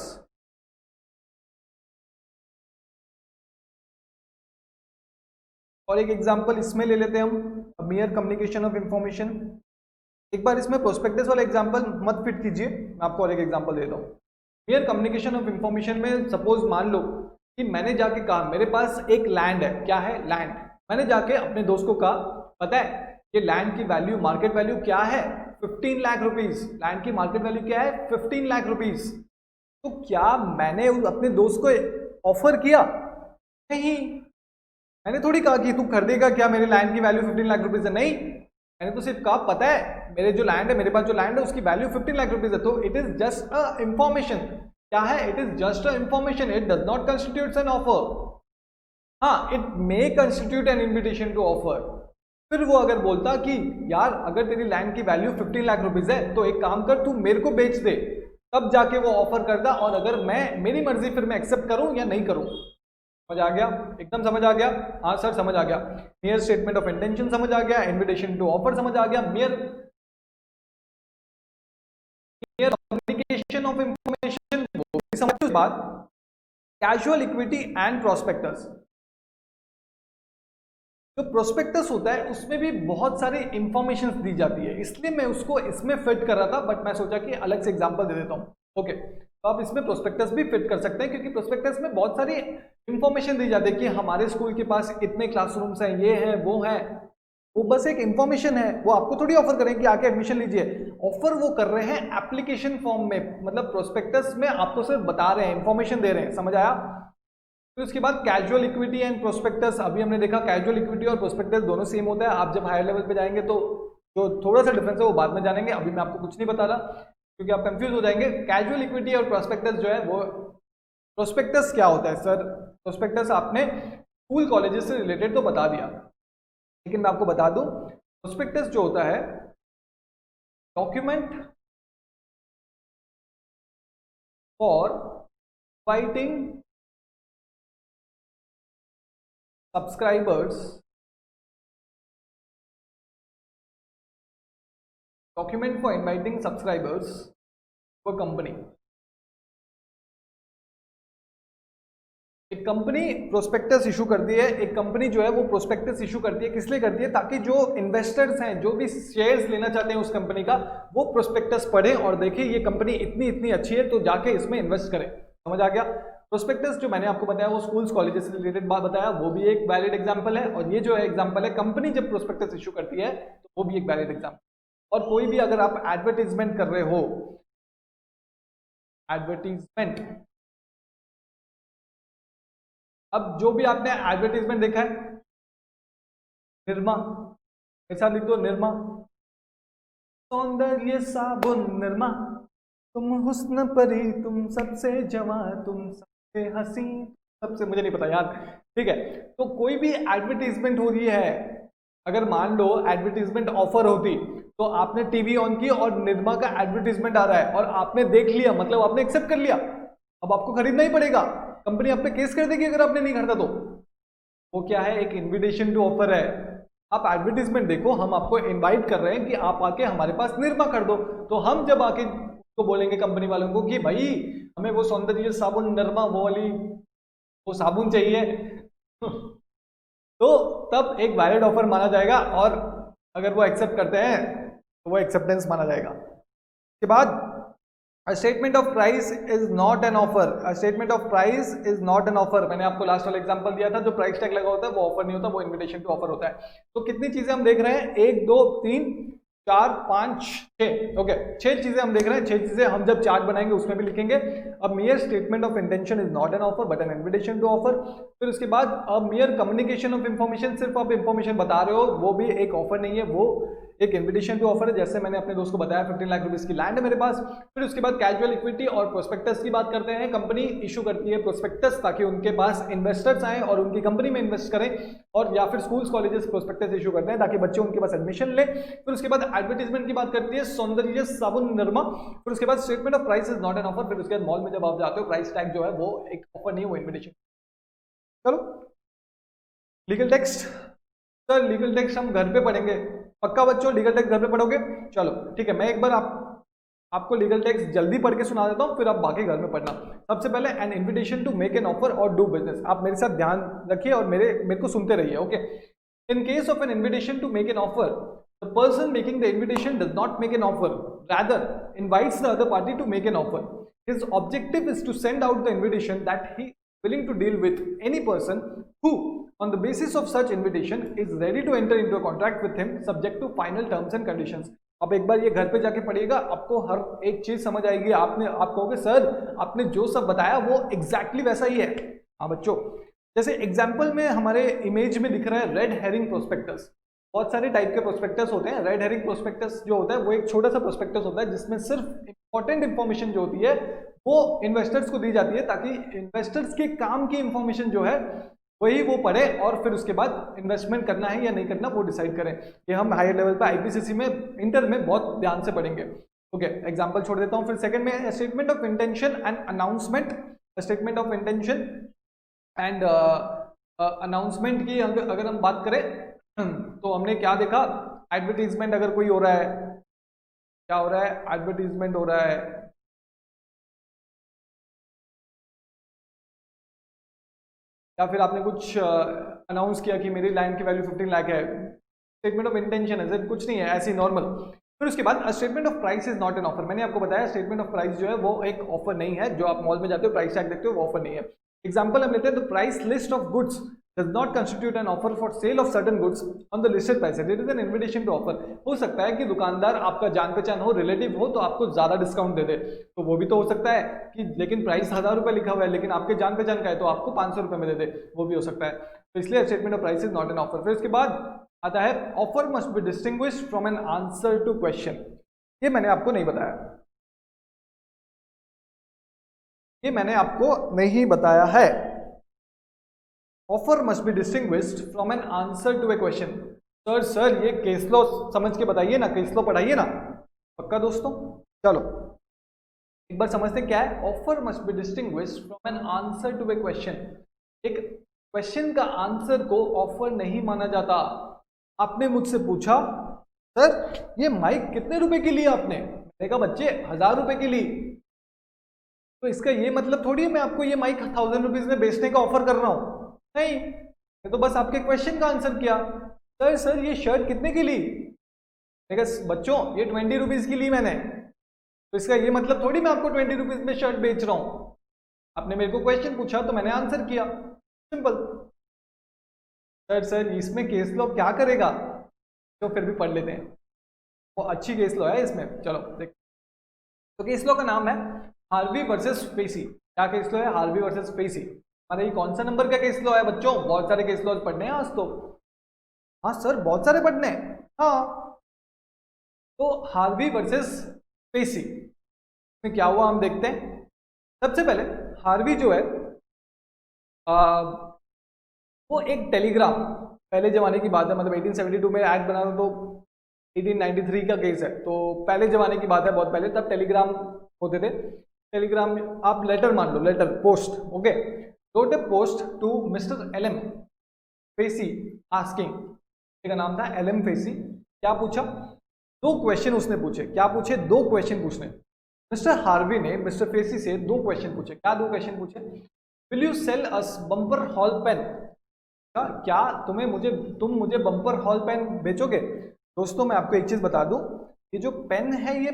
और एक एग्जांपल इसमें ले लेते हैं हम, मियर कम्युनिकेशन ऑफ इंफॉर्मेशन। एक बार इसमें प्रोस्पेक्टस वाला एग्जांपल मत फिट कीजिए, मैं आपको और एक एग्जांपल देता हूँ। मेयर कम्युनिकेशन ऑफ इंफॉर्मेशन में सपोज मान लो कि मैंने जाके कहा मेरे पास एक लैंड है, क्या है, लैंड। मैंने जाके अपने दोस्त को कहा पता है कि लैंड की वैल्यू, मार्केट वैल्यू क्या है, 15 लाख रुपीज। लैंड की मार्केट वैल्यू क्या है, 15 लाख रुपीज। तो क्या मैंने अपने दोस्त को ऑफर किया? नहीं, मैंने थोड़ी कहा कि तू खरीदेगा क्या, मेरे लैंड की वैल्यू 15 लाख रुपीज है। नहीं, मैंने तो सिर्फ कहा पता है मेरे जो लैंड है, मेरे पास जो लैंड है उसकी वैल्यू 15 लाख रुपीज है। तो it is just a information. क्या है, it is just a information, it does not constitute an offer. हाँ, it may constitute an invitation to offer. फिर वो अगर बोलता कि यार अगर तेरी लैंड की वैल्यू 15 लाख रुपीज है तो एक काम कर, तू मेरे को बेच दे, तब जाके वो ऑफर करता। और अगर मैं, मेरी मर्जी, फिर मैं एक्सेप्ट करूं या नहीं करूं। समझ आ गया? एकदम समझ आ गया? हाँ सर समझ आ गया। मेयर स्टेटमेंट ऑफ इंटेंशन समझ आ गया, इन्विटेशन टू ऑफर समझ आ गया, मेयर कम्युनिकेशन ऑफ इंफॉर्मेशन वो भी समझ। उसके बाद कैजुअल इक्विटी एंड प्रोस्पेक्टस। जो प्रोस्पेक्टस होता है उसमें भी बहुत सारी इंफॉर्मेशन दी जाती है, इसलिए मैं उसको इसमें फिट कर रहा था, बट मैं सोचा कि अलग से एग्जांपल दे देता हूं। ओके, तो आप इसमें प्रोस्पेक्टस भी फिट कर सकते हैं, क्योंकि प्रोस्पेक्टस में बहुत सारी इंफॉर्मेशन दी जाती है कि हमारे स्कूल के पास इतने क्लासरूम्स हैं, ये है वो है। वो बस एक इंफॉर्मेशन है, वो आपको थोड़ी ऑफर करें कि आके एडमिशन लीजिए। ऑफर वो कर रहे हैं एप्लीकेशन फॉर्म में, मतलब प्रोस्पेक्टस में आपको सिर्फ बता रहे हैं, इंफॉर्मेशन दे रहे हैं। समझ आया? फिर उसके बाद कैजुअल इक्विटी एंड प्रोस्पेक्टस। अभी हमने देखा कैजुअल इक्विटी और प्रोस्पेक्टस दोनों सेम होता है। आप जब हायर लेवल पे जाएंगे तो जो थोड़ा सा डिफरेंस है वो बाद में जानेंगे, अभी मैं आपको कुछ नहीं बता रहा क्योंकि आप कंफ्यूज हो जाएंगे। कैजुअल इक्विटी और प्रोस्पेक्टस जो है वो, प्रोस्पेक्टस क्या होता है सर? प्रोस्पेक्टस आपने स्कूल कॉलेजेस से रिलेटेड तो बता दिया, लेकिन मैं आपको बता दूं प्रोस्पेक्टस जो होता है, document for inviting subscribers, document for inviting subscribers for company. एक कंपनी प्रोस्पेक्टस इशू करती है, एक कंपनी जो है वो प्रोस्पेक्टस इशू करती है, किस लिए करती है? ताकि जो इन्वेस्टर्स हैं, जो भी शेयर्स लेना चाहते हैं उस कंपनी का, वो प्रोस्पेक्टस पढ़े और देखें ये कंपनी इतनी इतनी अच्छी है तो जाके इसमें इन्वेस्ट करें। समझ आ गया? प्रोस्पेक्टस जो मैंने आपको बताया वो स्कूल्स कॉलेजेस से रिलेटेड बात बताया, वो भी एक वैलिड एग्जांपल है। और ये जो है एग्जांपल है, कंपनी जब प्रोस्पेक्टस इशू करती है तो वो भी एक वैलिड एग्जांपल। और कोई भी अगर आप एडवर्टीजमेंट कर रहे हो, एडवर्टीजमेंट, अब जो भी आपने एडवर्टीजमेंट देखा है, निरमा, ऐसा लिख दो, निरमा सौंदर्य साबुन निरमा, तुम हुस्न परी, तुम सबसे जवां, तुम सबसे हसी, सबसे, मुझे नहीं पता यार, ठीक है। तो कोई भी एडवर्टीजमेंट हो रही है, अगर मान लो एडवर्टीजमेंट ऑफर होती तो आपने टीवी ऑन की और निरमा का एडवर्टीजमेंट आ रहा है और आपने देख लिया, मतलब आपने एक्सेप्ट कर लिया, अब आपको खरीदना ही पड़ेगा। कंपनी आप पे केस कर देगी अगर आपने नहीं खरीदा तो। वो क्या है? एक इन्विटेशन टू ऑफर है। आप एडवर्टीजमेंट देखो, हम आपको इनवाइट कर रहे हैं कि आप आके हमारे पास निरमा कर दो। तो हम जब आके तो बोलेंगे कंपनी वालों को कि भाई हमें वो सौंदर्य साबुन निरमा, वो वाली वो साबुन चाहिए तो तब एक वैलिड ऑफर माना जाएगा, और अगर वो एक्सेप्ट करते हैं तो वो एक्सेप्टेंस माना जाएगा। उसके बाद A statement of price is not an offer. A statement of price is not an offer. मैंने आपको लास्ट वाला एग्जांपल दिया था, जो प्राइस टैग लगा होता है वो ऑफर नहीं होता, वो इन्विटेशन टू ऑफर होता है। तो कितनी चीजें हम देख रहे हैं? 1 2 3 4 5 6, ओके, 6 चीजें हम देख रहे हैं। 6 चीजें हम जब चार्ट बनाएंगे उसमें भी लिखेंगे। अब mere statement of intention is not an offer but an invitation to offer. फिर उसके बाद अब मेयर कम्युनिकेशन ऑफ इंफॉर्मेशन, सिर्फ आप इंफॉर्मेशन बता रहे हो, वो भी एक ऑफर नहीं है, वो एक इन्विटेशन टू ऑफर है। जैसे मैंने अपने दोस्त को बताया 15 लाख रुपीस की लैंड है मेरे पास। फिर उसके बाद कैजुअल इक्विटी और प्रोस्पेक्टस की बात करते हैं। कंपनी इशू करती है प्रोस्पेक्टस ताकि उनके पास इन्वेस्टर्स आए और उनकी कंपनी में इन्वेस्ट करें, और या फिर स्कूल्स कॉलेजेस प्रोस्पेक्टस इशू करते हैं ताकि बच्चे उनके पास एडमिशन ले। फिर उसके बाद एडवर्टीजमेंट की बात करती है, सौंदर्य साबुन निरमा। फिर उसके बाद statement of price is not an offer. फिर उसके बाद मॉल में जब आप जाते हो, प्राइस टैग जो है वो एक ऑफर नहीं है, वो इन्विटेशन। चलो legal text, sir legal text हम घर पे पढ़ेंगे, पक्का बच्चों? लीगल टेक्स्ट घर पे पढ़ोगे? चलो ठीक है, मैं एक बार आपको लीगल टेक्स्ट जल्दी पढ़ के सुना देता हूं, फिर आप बाकी घर में पढ़ना। सबसे पहले an invitation to make an offer और डू बिजनेस। आप मेरे साथ ध्यान रखिए और मेरे को सुनते रहिए, okay. In case of an invitation to make an offer, the person making the invitation does not make an offer, rather invites the other party to make an offer. His objective is to send out the invitation that he is willing to deal with any person who, on the basis of such invitation, is ready to enter into a contract with him, subject to final terms and conditions. आप एक बार ये घर पे जाके पढ़िएगा, आपको हर एक चीज समझ आएगी। आप कहोगे सर आपने जो सब बताया वो एग्जैक्टली वैसा ही है। हाँ बच्चों, जैसे एग्जाम्पल में हमारे इमेज में दिख रहा है रेड हेरिंग प्रोस्पेक्टस। बहुत सारे टाइप के प्रोस्पेक्टस होते हैं। रेड हेरिंग प्रोस्पेक्टस जो होता है वो एक छोटा सा प्रोस्पेक्टस होता है जिसमें सिर्फ इंपॉर्टेंट इंफॉर्मेशन जो होती है वो इन्वेस्टर्स को दी जाती है, ताकि इन्वेस्टर्स के काम की इंफॉर्मेशन जो है वही वो पढ़े और फिर उसके बाद इन्वेस्टमेंट करना है या नहीं करना वो डिसाइड करें। ये हम हायर लेवल पे आईपीसीसी में इंटर में बहुत ध्यान से पढ़ेंगे। ओके, एग्जांपल छोड़ देता हूं। फिर सेकंड में statement of intention and announcement. Statement of intention and announcement की अगर हम बात करें तो हमने क्या देखा, एडवर्टीजमेंट अगर कोई हो रहा है, क्या हो रहा है, एडवर्टीजमेंट हो रहा है, या फिर आपने कुछ अनाउंस किया कि मेरी लैंड की वैल्यू 15 लाख है, स्टेटमेंट ऑफ इंटेंशन है, सर कुछ नहीं है, ऐसे नॉर्मल। फिर उसके बाद statement of price is not an offer. मैंने आपको बताया स्टेटमेंट ऑफ प्राइस जो है वो एक ऑफर नहीं है। जो आप मॉल में जाते हो प्राइस टैग देखते हो वो ऑफर नहीं है। एग्जाम्पल हम लेते हैं, the price list of goods does not constitute an offer for sale of certain goods on the listed prices. It is an invitation to offer. हो सकता है कि दुकानदार आपका जान पहचान हो, रिलेटिव हो, तो आपको ज्यादा डिस्काउंट दे दे, तो वो भी तो हो सकता है कि लेकिन प्राइस 1000 रुपए लिखा हुआ है लेकिन आपके जान पहचान का है तो आपको 500 रुपए में दे दे, वो भी हो सकता है। तो इसलिए statement of price is not an offer. फिर उसके बाद आता है offer must be distinguished from an answer to question. ये मैंने आपको नहीं बताया, ये मैंने आपको नहीं बताया है। Offer must be distinguished from an answer to a question. Sir ये केस लॉ समझ के बताइए ना, केस लॉ पढ़ाइए ना, पक्का दोस्तों। चलो एक बार समझते हैं क्या है offer must be distinguished from an answer to a question. एक क्वेश्चन का आंसर को ऑफर नहीं माना जाता। आपने मुझसे पूछा सर ये माइक कितने रुपए की ली आपने, मैंने कहा बच्चे 1000 रुपए की ली, तो इसका ये मतलब थोड़ी है मैं आपको ये माइक 1000 रुपीज में बेचने का ऑफर कर रहा हूं, नहीं, मैं तो बस आपके क्वेश्चन का आंसर किया। सर ये शर्ट कितने की ली, मैं कहा बच्चों ये 20 रुपीज की ली मैंने, तो इसका ये मतलब थोड़ी मैं आपको 20 रुपीज में शर्ट बेच रहा हूं। आपने मेरे को क्वेश्चन पूछा तो मैंने आंसर किया, सिंपल। सर इसमें केस लॉ क्या करेगा, तो फिर भी पढ़ लेते हैं, वो अच्छी केस लॉ है इसमें। चलो देख, तो केस लॉ का नाम है हार्वी वर्सेस पेसी। क्या केस लॉ है, हार्वी वर्सेस पेसी। हमारा ये कौन सा नंबर का केस लॉ है बच्चों, बहुत सारे केस लॉज पढ़ने हैं आज तो। हाँ सर बहुत सारे पढ़ने हैं, हाँ। तो हार्वी वर्सेस पेसी में क्या हुआ हम देखते हैं। सबसे पहले हार्वी जो है वो एक टेलीग्राम, पहले जमाने की बात है, मतलब 1872 में एक्ट बना था तो 1893 का केस है, तो पहले जमाने की बात है, बहुत पहले, तब टेलीग्राम होते थे। टेलीग्राम आप लेटर मान लो, letter post, okay. wrote a post to Mr. L.M. Facey asking, का नाम था L.M. Facey। क्या पूछा, दो क्वेश्चन उसने पूछे। क्या पूछे, दो क्वेश्चन पूछने। मिस्टर हार्वी ने मिस्टर फेसी से दो क्वेश्चन पूछे। क्या दो क्वेश्चन पूछे, will you sell us Bumper Hall Pen, क्या तुम मुझे बम्पर हॉल पेन बेचोगे। दोस्तों मैं आपको एक चीज बता दूं, ये जो पेन है ये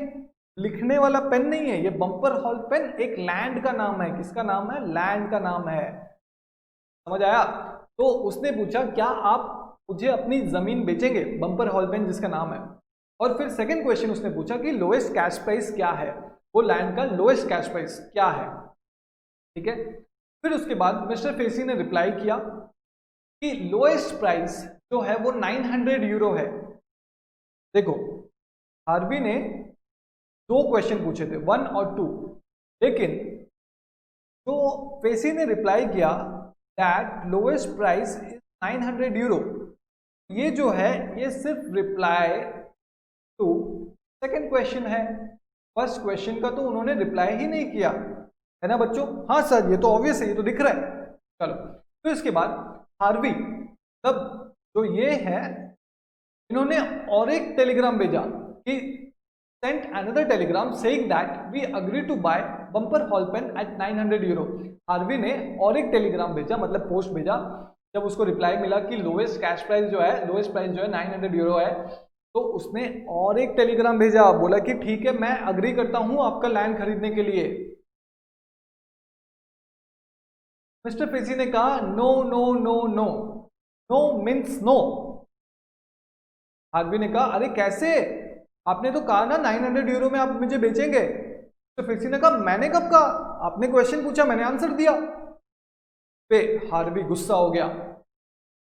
लिखने वाला पेन नहीं है, ये बम्पर हॉल पेन एक लैंड का नाम है। किसका नाम है, लैंड का नाम है, समझ आया। तो उसने पूछा क्या आप मुझे अपनी जमीन बेचेंगे, बम्पर हॉल पेन जिसका नाम है। और फिर सेकंड क्वेश्चन उसने पूछा कि लोएस्ट कैश प्राइस क्या है, वो लैंड का लोएस्ट कैश प्राइस क्या है, ठीक है। फिर उसके बाद मिस्टर फेसी ने रिप्लाई किया कि लोएस्ट प्राइस जो है वो 900 यूरो है। देखो हार्वी ने दो क्वेश्चन पूछे थे, 1 और 2, लेकिन जो फेसी ने रिप्लाई किया that lowest price is 900 euro, ये जो है ये सिर्फ रिप्लाई टू सेकंड क्वेश्चन है। फर्स्ट क्वेश्चन का तो उन्होंने रिप्लाई ही नहीं किया, है ना बच्चों। हाँ सर ये तो ऑब्वियस है, ये तो दिख रहा है। चलो तो इसके बाद हार्वी, तब जो ये है, इन्होंने और एक टेलीग्राम भेजा कि sent another telegram saying that we agree to buy bumper hall pen at 900 euro। Harvey ने और एक टेलीग्राम भेजा, मतलब पोस्ट भेजा, जब उसको रिप्लाई मिला कि लोएस्ट कैश प्राइस जो है, लोएस्ट प्राइस जो है 900 यूरो है, तो उसने और एक टेलीग्राम भेजा, बोला कि ठीक है मैं अग्री करता हूं आपका लैंड खरीदने के लिए। मिस्टर फेसी ने कहा no no no no, no means no. Harvey ने कहा अरे कैसे, आपने तो कहा ना 900 यूरो में आप मुझे बेचेंगे। तो फेसी ने कहा मैंने कब कहा, आपने क्वेश्चन पूछा मैंने आंसर दिया। पे हार्वी गुस्सा हो गया,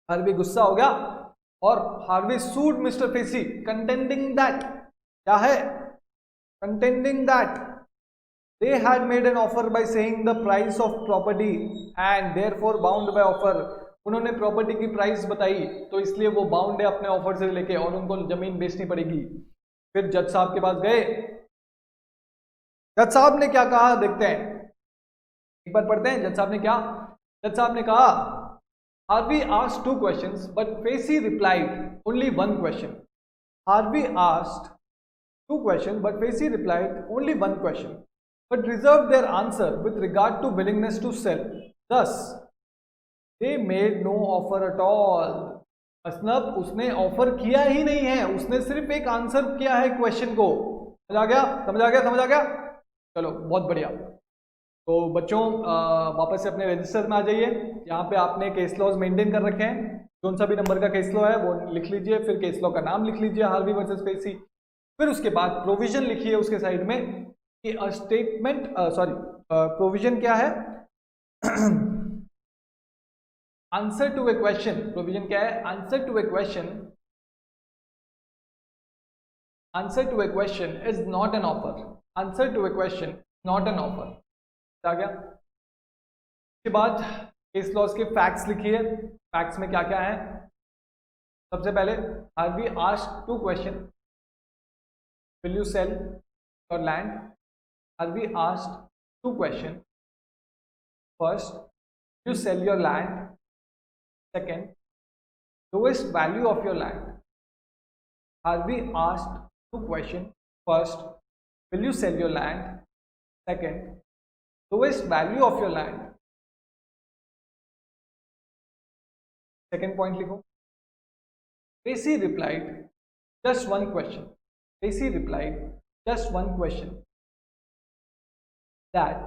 हार्वी गुस्सा हो गया और Harvey sued mister facie contending that, क्या है, contending that they had made an offer by saying the price of property and therefore bound by offer। उन्होंने प्रॉपर्टी की प्राइस बताई तो इसलिए वो बाउंड है अपने ऑफर से लेके और उनको जमीन बेचनी पड़ेगी। फिर जज साहब के पास गए, जज साहब ने क्या कहा देखते हैं, एक बार पढ़ते हैं जज साहब ने क्या। जज साहब ने कहा Harvey asked 2 questions but facie replied only 1 question। Harvey asked 2 questions but facie replied only 1 question but reserved their answer with regard to willingness to sell, thus they made no offer at all। मतलब उसने ऑफर किया ही नहीं है, उसने सिर्फ एक आंसर किया है क्वेश्चन को। समझ आ गया, समझ आ गया, समझ आ गया, चलो बहुत बढ़िया। तो बच्चों वापस से अपने रजिस्टर में आ जाइए। यहाँ पे आपने केस लॉज मेंटेन कर रखे हैं, कौन सा भी नंबर का केस लॉ है वो लिख लीजिए, फिर केस लॉ का नाम लिख लीजिए हार्वी वर्सेस फेसी, फिर उसके बाद प्रोविजन लिखिए उसके साइड में कि अ स्टेटमेंट प्रोविजन क्या है, answer to a question. Provision क्या है, answer to a question, answer to a question is not an offer, answer to a question not an offer. आ गया। उसके बाद केस लॉज के फैक्ट्स लिखिए, फैक्ट्स में क्या क्या है। सबसे पहले हार्वी आस्क्ड 2 क्वेश्चन, will you sell your land. Harvey asked 2 क्वेश्चन, first you sell your land, second lowest value of your land। Harvey asked 2 questions, first will you sell your land, second lowest value of your land। second point लिखो। Tracy replied just 1 question, Tracy replied just 1 question, that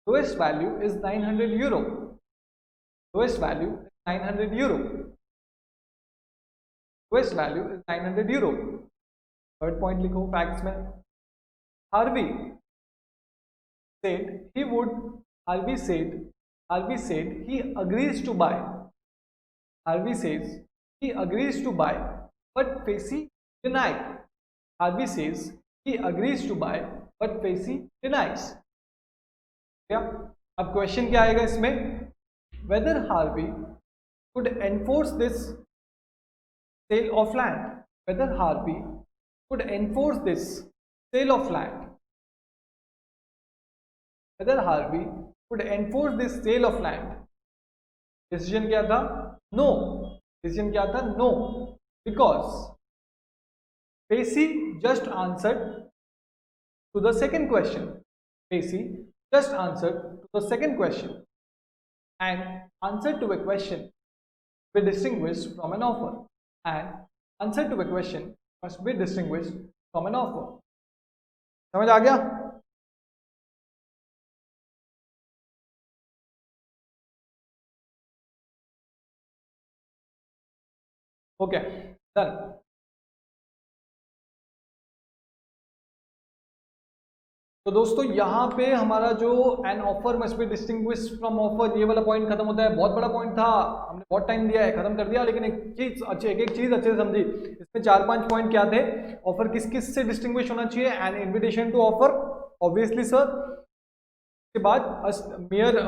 lowest value is 900 euro, lowest value is 900 euro, lowest value is 900 euro। Third point लिखो फैक्ट्स में। Harvey said he would, Harvey said he agrees to buy, Harvey says he agrees to buy but Facey denied, Harvey says he agrees to buy but Facey denies। क्या अब क्वेश्चन क्या आएगा इसमें, whether Harvey could enforce this sale of land, whether Harvey could enforce this sale of land, whether Harvey could enforce this sale of land। Decision क्या था, नो, डिसीजन क्या था, no, because Facey just answered to the second question, Facey just answered to the second question, and answer to a question be distinguished from an offer, and answer to a question must be distinguished from an offer। समझ आ गया। Okay done. तो दोस्तों यहाँ पे हमारा जो N offer must be distinguished from offer, ये वाला पॉइंट खत्म होता है। बहुत बड़ा पॉइंट था, हमने बहुत टाइम दिया है, खत्म कर दिया, लेकिन एक चीज अच्छे, एक चीज अच्छे से समझी। इसमें 4-5 पॉइंट क्या थे, ऑफर किस किस से डिस्टिंग्विश होना चाहिए, an invitation to offer obviously sir, उसके बाद mere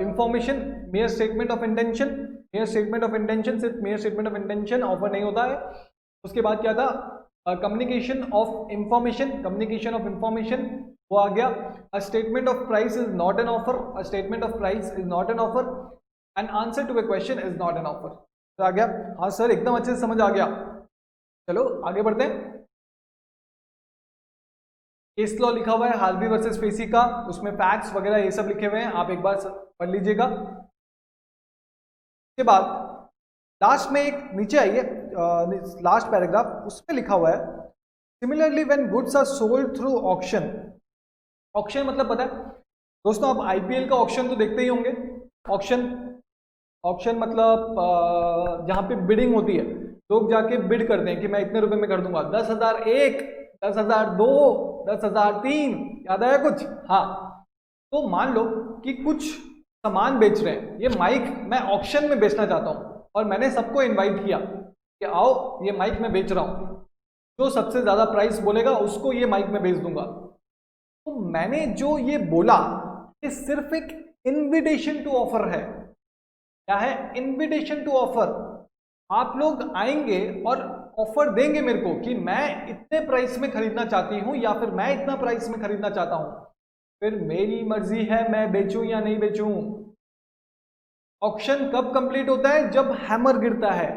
information, mere statement of intention, mere statement of intention, सिर्फ mere statement of intention offer नहीं होता है। उसके बाद क्या था, communication of information, communication of information वो आ गया। A statement of price is not an offer, a statement of price is not an offer, an answer to a question is not an offer. तो आ गया, हाँ सर एकदम अच्छे से समझ आ गया। चलो आगे बढ़ते हैं। केस लॉ लिखा हुआ है हार्वी वर्सेस फेसी का, उसमें फैक्ट्स वगैरह ये सब लिखे हुए हैं, आप एक बार पढ़ लीजिएगा। उसके बाद लास्ट में एक नीचे आइए, लास्ट पैराग्राफ, उसमें लिखा हुआ है similarly when goods are sold through auction. Auction मतलब पता है दोस्तों, आप आईपीएल का ऑक्शन तो देखते ही होंगे, ऑक्शन, ऑक्शन मतलब जहाँ पे बिडिंग होती है, लोग जाके बिड करते हैं कि मैं इतने रुपए में कर दूंगा, 10,001, 10,002, 10,003, याद आया कुछ? हाँ, तो मान लो कि कुछ सामान बेच रहे हैं, ये माइक मैं ऑक्शन में बेचना चाहता हूँ और मैंने सबको इनवाइट किया कि आओ ये माइक मैं बेच रहा हूँ, जो सबसे ज्यादा प्राइस बोलेगा उसको ये माइक मैं बेच दूंगा। तो मैंने जो ये बोला ये सिर्फ एक इनविटेशन टू ऑफर है। क्या है? Invitation to offer. आप लोग आएंगे और ऑफर देंगे मेरे को कि मैं इतने प्राइस में खरीदना चाहती हूं या फिर मैं इतना प्राइस में खरीदना चाहता हूं, फिर मेरी मर्जी है मैं बेचूं या नहीं बेचूं। ऑक्शन कब कंप्लीट होता है? जब हैमर गिरता है।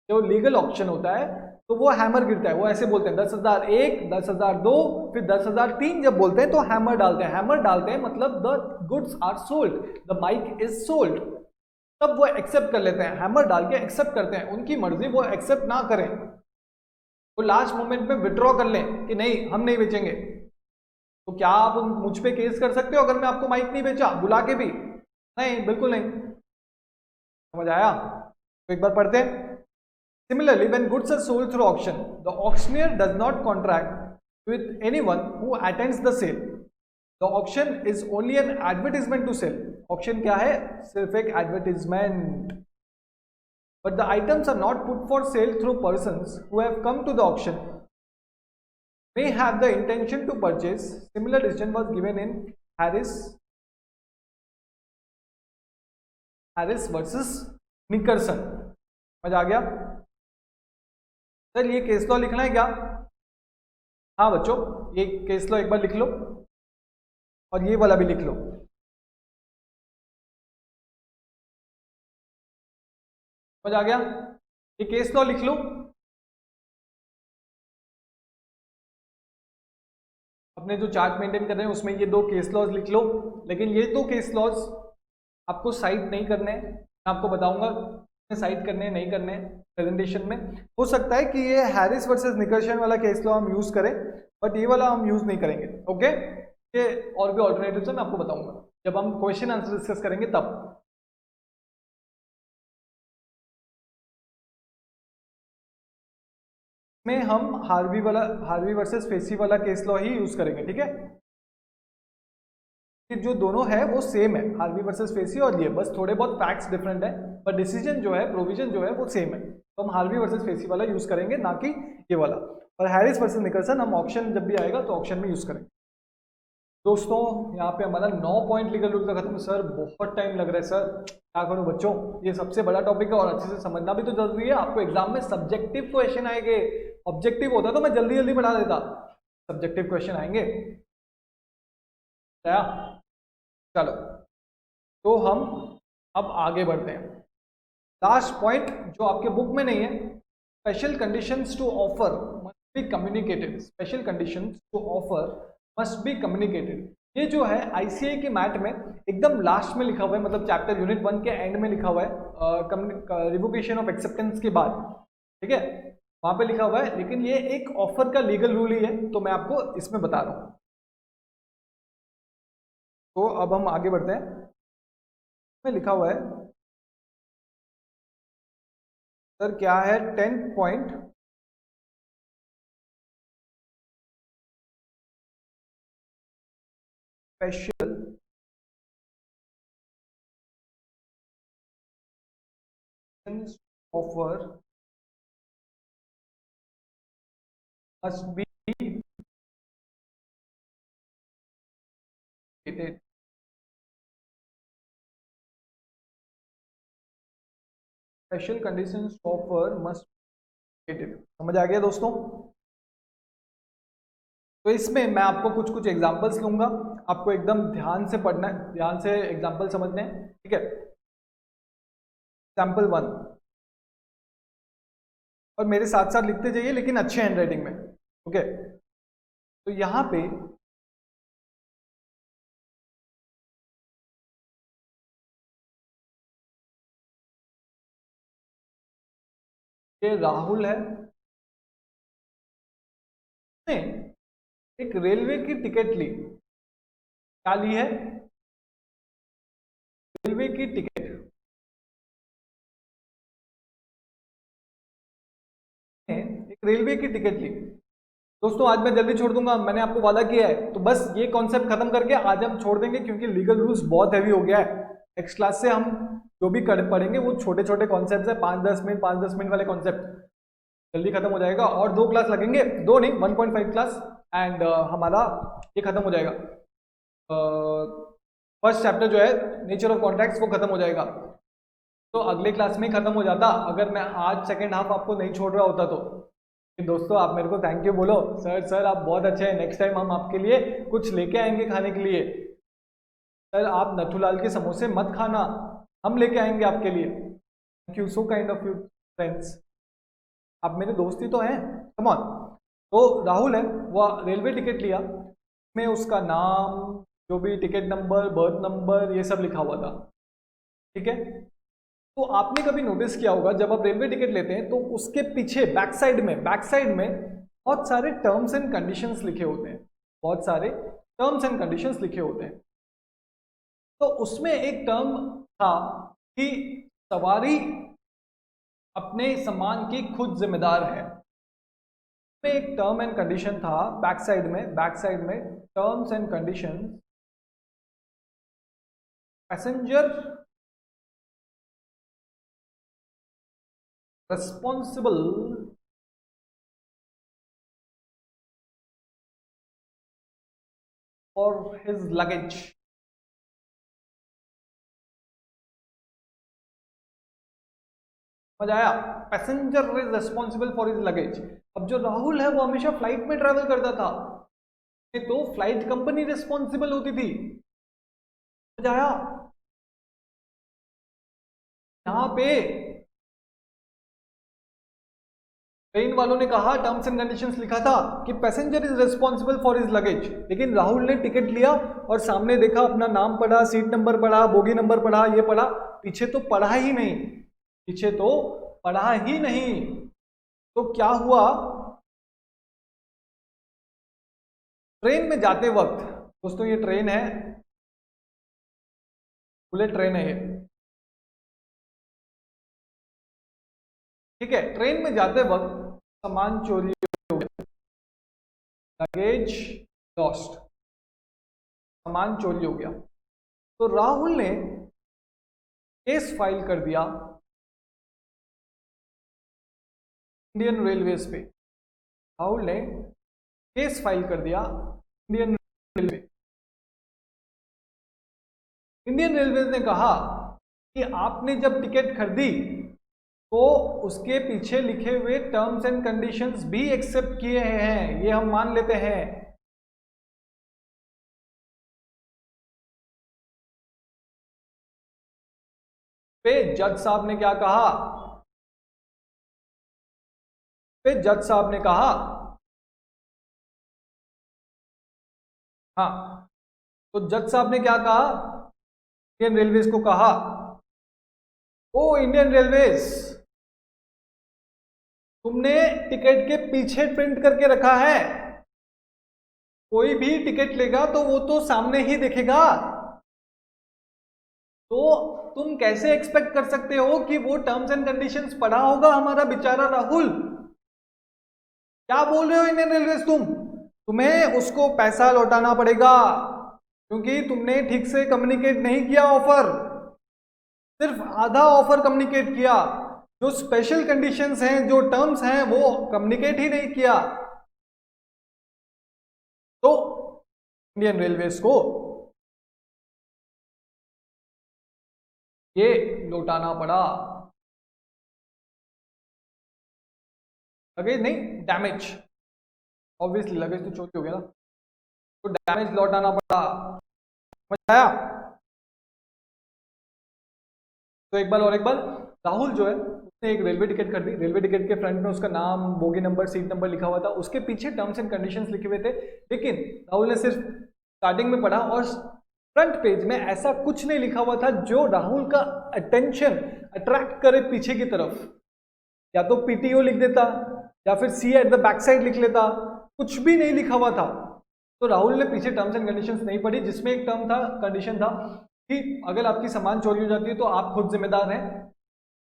जो लीगल ऑक्शन होता है तो वो हैमर गिरता है, वो ऐसे बोलते हैं 10,001, 10,002, फिर 10,003 जब बोलते हैं तो हैमर डालते हैं। हैमर डालते हैं मतलब the goods are sold, the mic is sold, तब वो एक्सेप्ट कर लेते हैं। हैमर डाल के एक्सेप्ट करते हैं, उनकी मर्जी वो एक्सेप्ट ना करें, वो लास्ट मोमेंट में विड्रॉ कर लें कि नहीं हम नहीं बेचेंगे। तो क्या आप मुझ पे केस कर सकते हो अगर मैं आपको माइक नहीं बेचा बुला के भी? नहीं, बिल्कुल नहीं। समझ आया? तो एक बार पढ़ते हैं। Similarly, when goods are sold through auction, the auctioneer does not contract with anyone who attends the sale. The auction is only an advertisement to sell. Auction क्या है? सिर्फ एक advertisement. But the items are not put for sale through persons who have come to the auction may have the intention to purchase. Similar decision was given in Harris versus Nickerson. समझ आ गया? सर ये केस लॉ लिखना है क्या? हाँ बच्चों, ये केस लॉ एक बार लिख लो और ये वाला भी लिख लो। समझ आ गया? ये केस लॉ लिख लो। अपने जो चार्ट मेंटेन कर रहे हैं उसमें ये दो केस लॉज लिख लो। लेकिन ये दो केस लॉज आपको साइट नहीं करने हैं, मैं आपको बताऊंगा साइट करने नहीं करने प्रेजेंटेशन में। हो सकता है कि ये हैरिस वर्सेस निकर्सन वाला केस लॉ हम यूज करें, बट ये वाला हम यूज नहीं करेंगे। ओके, ये और भी ऑल्टरनेटिव मैं आपको बताऊंगा जब हम क्वेश्चन आंसर डिस्कस करेंगे तब। में हम हार्वी वर्सेस फेसी वाला केस लॉ ही यूज करेंगे, ठीक है? जो दोनों है वो सेम है, हार्वी वर्सेस फेसी और ये, बस थोड़े बहुत फैक्ट्स डिफरेंट है, पर डिसीजन जो है, प्रोविजन जो है वो सेम है। तो हम हार्वी वर्सेस फेसी वाला यूज करेंगे, ना कि ये वाला। और हैरिस वर्सेस निकलसन हम ऑप्शन जब भी आएगा तो ऑप्शन में यूज करेंगे। दोस्तों यहाँ पे हमारा 9 पॉइंट लीगल रूल का खत्म। सर बहुत टाइम लग रहा है सर, क्या करूं बच्चों? ये सबसे बड़ा टॉपिक है और अच्छे से समझना भी तो जरूरी है। आपको एग्जाम में सब्जेक्टिव क्वेश्चन आएंगे, ऑब्जेक्टिव होता तो मैं जल्दी जल्दी बढ़ा देता, सब्जेक्टिव क्वेश्चन आएंगे। चलो तो हम अब आगे बढ़ते हैं। लास्ट पॉइंट जो आपके बुक में नहीं है, special conditions to offer must be communicated. Special conditions to offer must be communicated. ये जो है आईसीए के मैट में एकदम लास्ट में लिखा हुआ है, मतलब चैप्टर यूनिट 1 के एंड में लिखा हुआ है, रिवोकेशन ऑफ एक्सेप्टेंस के बाद, ठीक है, वहां पे लिखा हुआ है। लेकिन ये एक ऑफर का लीगल रूल ही है, तो मैं आपको इसमें बता रहा हूं। तो अब हम आगे बढ़ते हैं। में लिखा हुआ है सर, क्या है 10 point special offer must B stated। Special conditions offer must stated। समझ आ गया दोस्तों? तो इसमें मैं आपको कुछ कुछ एग्जांपल्स लूंगा, आपको एकदम ध्यान से पढ़ना है, ध्यान से एग्जांपल समझने हैं, ठीक है? एग्जांपल 1, और मेरे साथ साथ लिखते जाइए लेकिन अच्छे हैंडराइटिंग में, ओके? तो यहां पे ये राहुल है, ने एक रेलवे की टिकट ली। क्या ली है? रेलवे की टिकट, एक रेलवे की टिकट ली। दोस्तों आज मैं जल्दी छोड़ दूंगा, मैंने आपको वादा किया है, तो बस ये कॉन्सेप्ट खत्म करके आज हम छोड़ देंगे, क्योंकि लीगल रूल्स बहुत हैवी हो गया है। नेक्स्ट क्लास से हम जो भी पढ़ेंगे वो छोटे छोटे कॉन्सेप्ट है, 5-10 मिनट वाले कॉन्सेप्ट, जल्दी खत्म हो जाएगा। और 2 क्लास लगेंगे, 2 नहीं 1.5 क्लास, एंड हमारा ये खत्म हो जाएगा। फर्स्ट चैप्टर जो है नेचर ऑफ कॉन्ट्रैक्ट्स वो खत्म हो जाएगा। तो अगले क्लास में ही खत्म हो जाता अगर मैं आज सेकेंड हाफ आपको नहीं छोड़ रहा होता तो। दोस्तों आप मेरे को थैंक यू बोलो, सर आप बहुत अच्छे हैं, नेक्स्ट टाइम हम आपके लिए कुछ लेके आएंगे खाने के लिए। सर आप नथुलाल के समोसे मत खाना, हम लेके आएंगे आपके लिए। Thank you, so kind of you friends, आप मेरे दोस्त ही तो हैं, कम ऑन। तो राहुल है वो रेलवे टिकट लिया, में उसका नाम, जो भी टिकट नंबर, बर्थ नंबर, ये सब लिखा हुआ था, ठीक है। तो आपने कभी नोटिस किया होगा जब आप रेलवे टिकट लेते हैं तो उसके पीछे बैक साइड में बहुत सारे टर्म्स एंड कंडीशंस लिखे होते हैं, बहुत सारे टर्म्स एंड कंडीशंस लिखे होते हैं। तो उसमें एक टर्म था कि सवारी अपने सामान की खुद जिम्मेदार है। में एक टर्म एंड कंडीशन था बैक साइड में terms and condition, passenger responsible for his luggage। समझ आया? Passenger is responsible for his luggage. अब जो राहुल है वो हमेशा फ्लाइट में ट्रेवल करता था, तो फ्लाइट कंपनी रिस्पॉन्सिबल होती थी। समझ आया? यहां पे ट्रेन वालों ने कहा, टर्म्स एंड कंडीशंस लिखा था कि passenger is responsible for his luggage, लेकिन राहुल ने टिकट लिया और सामने देखा, अपना नाम पढ़ा, सीट नंबर पढ़ा, बोगी नंबर पढ़ा, ये पढ़ा, पीछे तो पढ़ा ही नहीं। तो क्या हुआ, ट्रेन में जाते वक्त, दोस्तों ये ट्रेन है, बुलेट ट्रेन है ये, ठीक है। ट्रेन में जाते वक्त सामान चोरी हो गया, लगेज लॉस्ट, सामान चोरी हो गया। तो राहुल ने केस फाइल कर दिया इंडियन रेलवेज पे। राहुल ने केस फाइल कर दिया इंडियन रेलवे। इंडियन रेलवेज ने कहा कि आपने जब टिकट खरीदी तो उसके पीछे लिखे हुए टर्म्स एंड कंडीशंस भी एक्सेप्ट किए हैं, ये हम मान लेते हैं। पे जज साहब ने क्या कहा, हाँ, तो जज साहब ने क्या कहा, इंडियन रेलवेज को कहा, ओ इंडियन रेलवेज, तुमने टिकट के पीछे प्रिंट करके रखा है, कोई भी टिकट लेगा तो वो तो सामने ही दिखेगा, तो तुम कैसे एक्सपेक्ट कर सकते हो कि वो टर्म्स एंड कंडीशंस पढ़ा होगा हमारा बेचारा राहुल? क्या बोल रहे हो इंडियन रेलवेज, तुम्हें उसको पैसा लौटाना पड़ेगा, क्योंकि तुमने ठीक से कम्युनिकेट नहीं किया ऑफर, सिर्फ आधा ऑफर कम्युनिकेट किया, जो स्पेशल कंडीशंस हैं, जो टर्म्स हैं, वो कम्युनिकेट ही नहीं किया। तो इंडियन रेलवेज को ये लौटाना पड़ा, लगेज नहीं, डैमेज, ऑब्वियसली लगेज तो चोरी हो गया ना, तो डैमेज लौटाना पड़ा। समझ आया? तो एक बार राहुल जो है उसने एक रेलवे टिकट खरीदी, रेलवे टिकट के फ्रंट में उसका नाम, बोगी नंबर, सीट नंबर लिखा हुआ था, उसके पीछे टर्म्स एंड कंडीशंस लिखे हुए थे, लेकिन राहुल ने सिर्फ स्टार्टिंग में पढ़ा और फ्रंट पेज में ऐसा कुछ नहीं लिखा हुआ था जो राहुल का अटेंशन अट्रैक्ट करे पीछे की तरफ। या तो पीटीओ लिख देता या फिर सी एट द बैक साइड लिख लेता, कुछ भी नहीं लिखा हुआ था। तो राहुल ने पीछे टर्म्स एंड कंडीशंस नहीं पढ़ी, जिसमें एक टर्म था, कंडीशन था कि अगर आपकी सामान चोरी हो जाती है तो आप खुद जिम्मेदार हैं।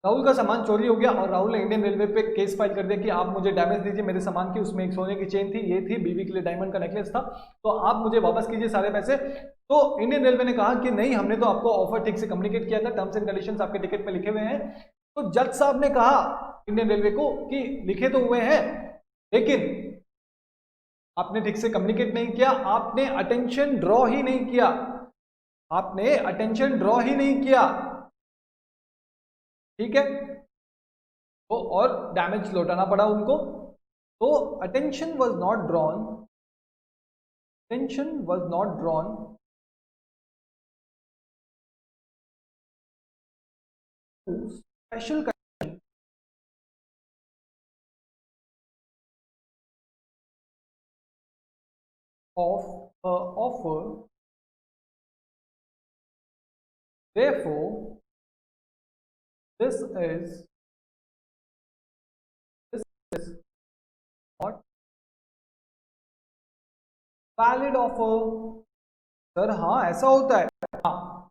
राहुल का सामान चोरी हो गया और राहुल ने इंडियन रेलवे पे केस फाइल कर दिया कि आप मुझे डैमेज दीजिए मेरे सामान की, उसमें एक सोने की चेन थी, ये थी, बीवी के लिए डायमंड का नेकलेस था, तो आप मुझे वापस कीजिए सारे पैसे। तो इंडियन रेलवे ने कहा कि नहीं, हमने तो आपको ऑफर ठीक से कम्युनिकेट किया था, टर्म्स एंड कंडीशंस आपके टिकट में लिखे हुए हैं। तो जज साहब ने कहा इंडियन रेलवे को कि लिखे तो हुए हैं, लेकिन आपने ठीक से कम्युनिकेट नहीं किया, आपने अटेंशन ड्रॉ ही नहीं किया, आपने अटेंशन ड्रॉ ही नहीं किया, ठीक है। तो और डैमेज लौटाना पड़ा उनको। तो attention was not drawn, attention was not drawn to special of offer. Therefore, this is this is not valid offer. Sir हाँ ऐसा होता है, हाँ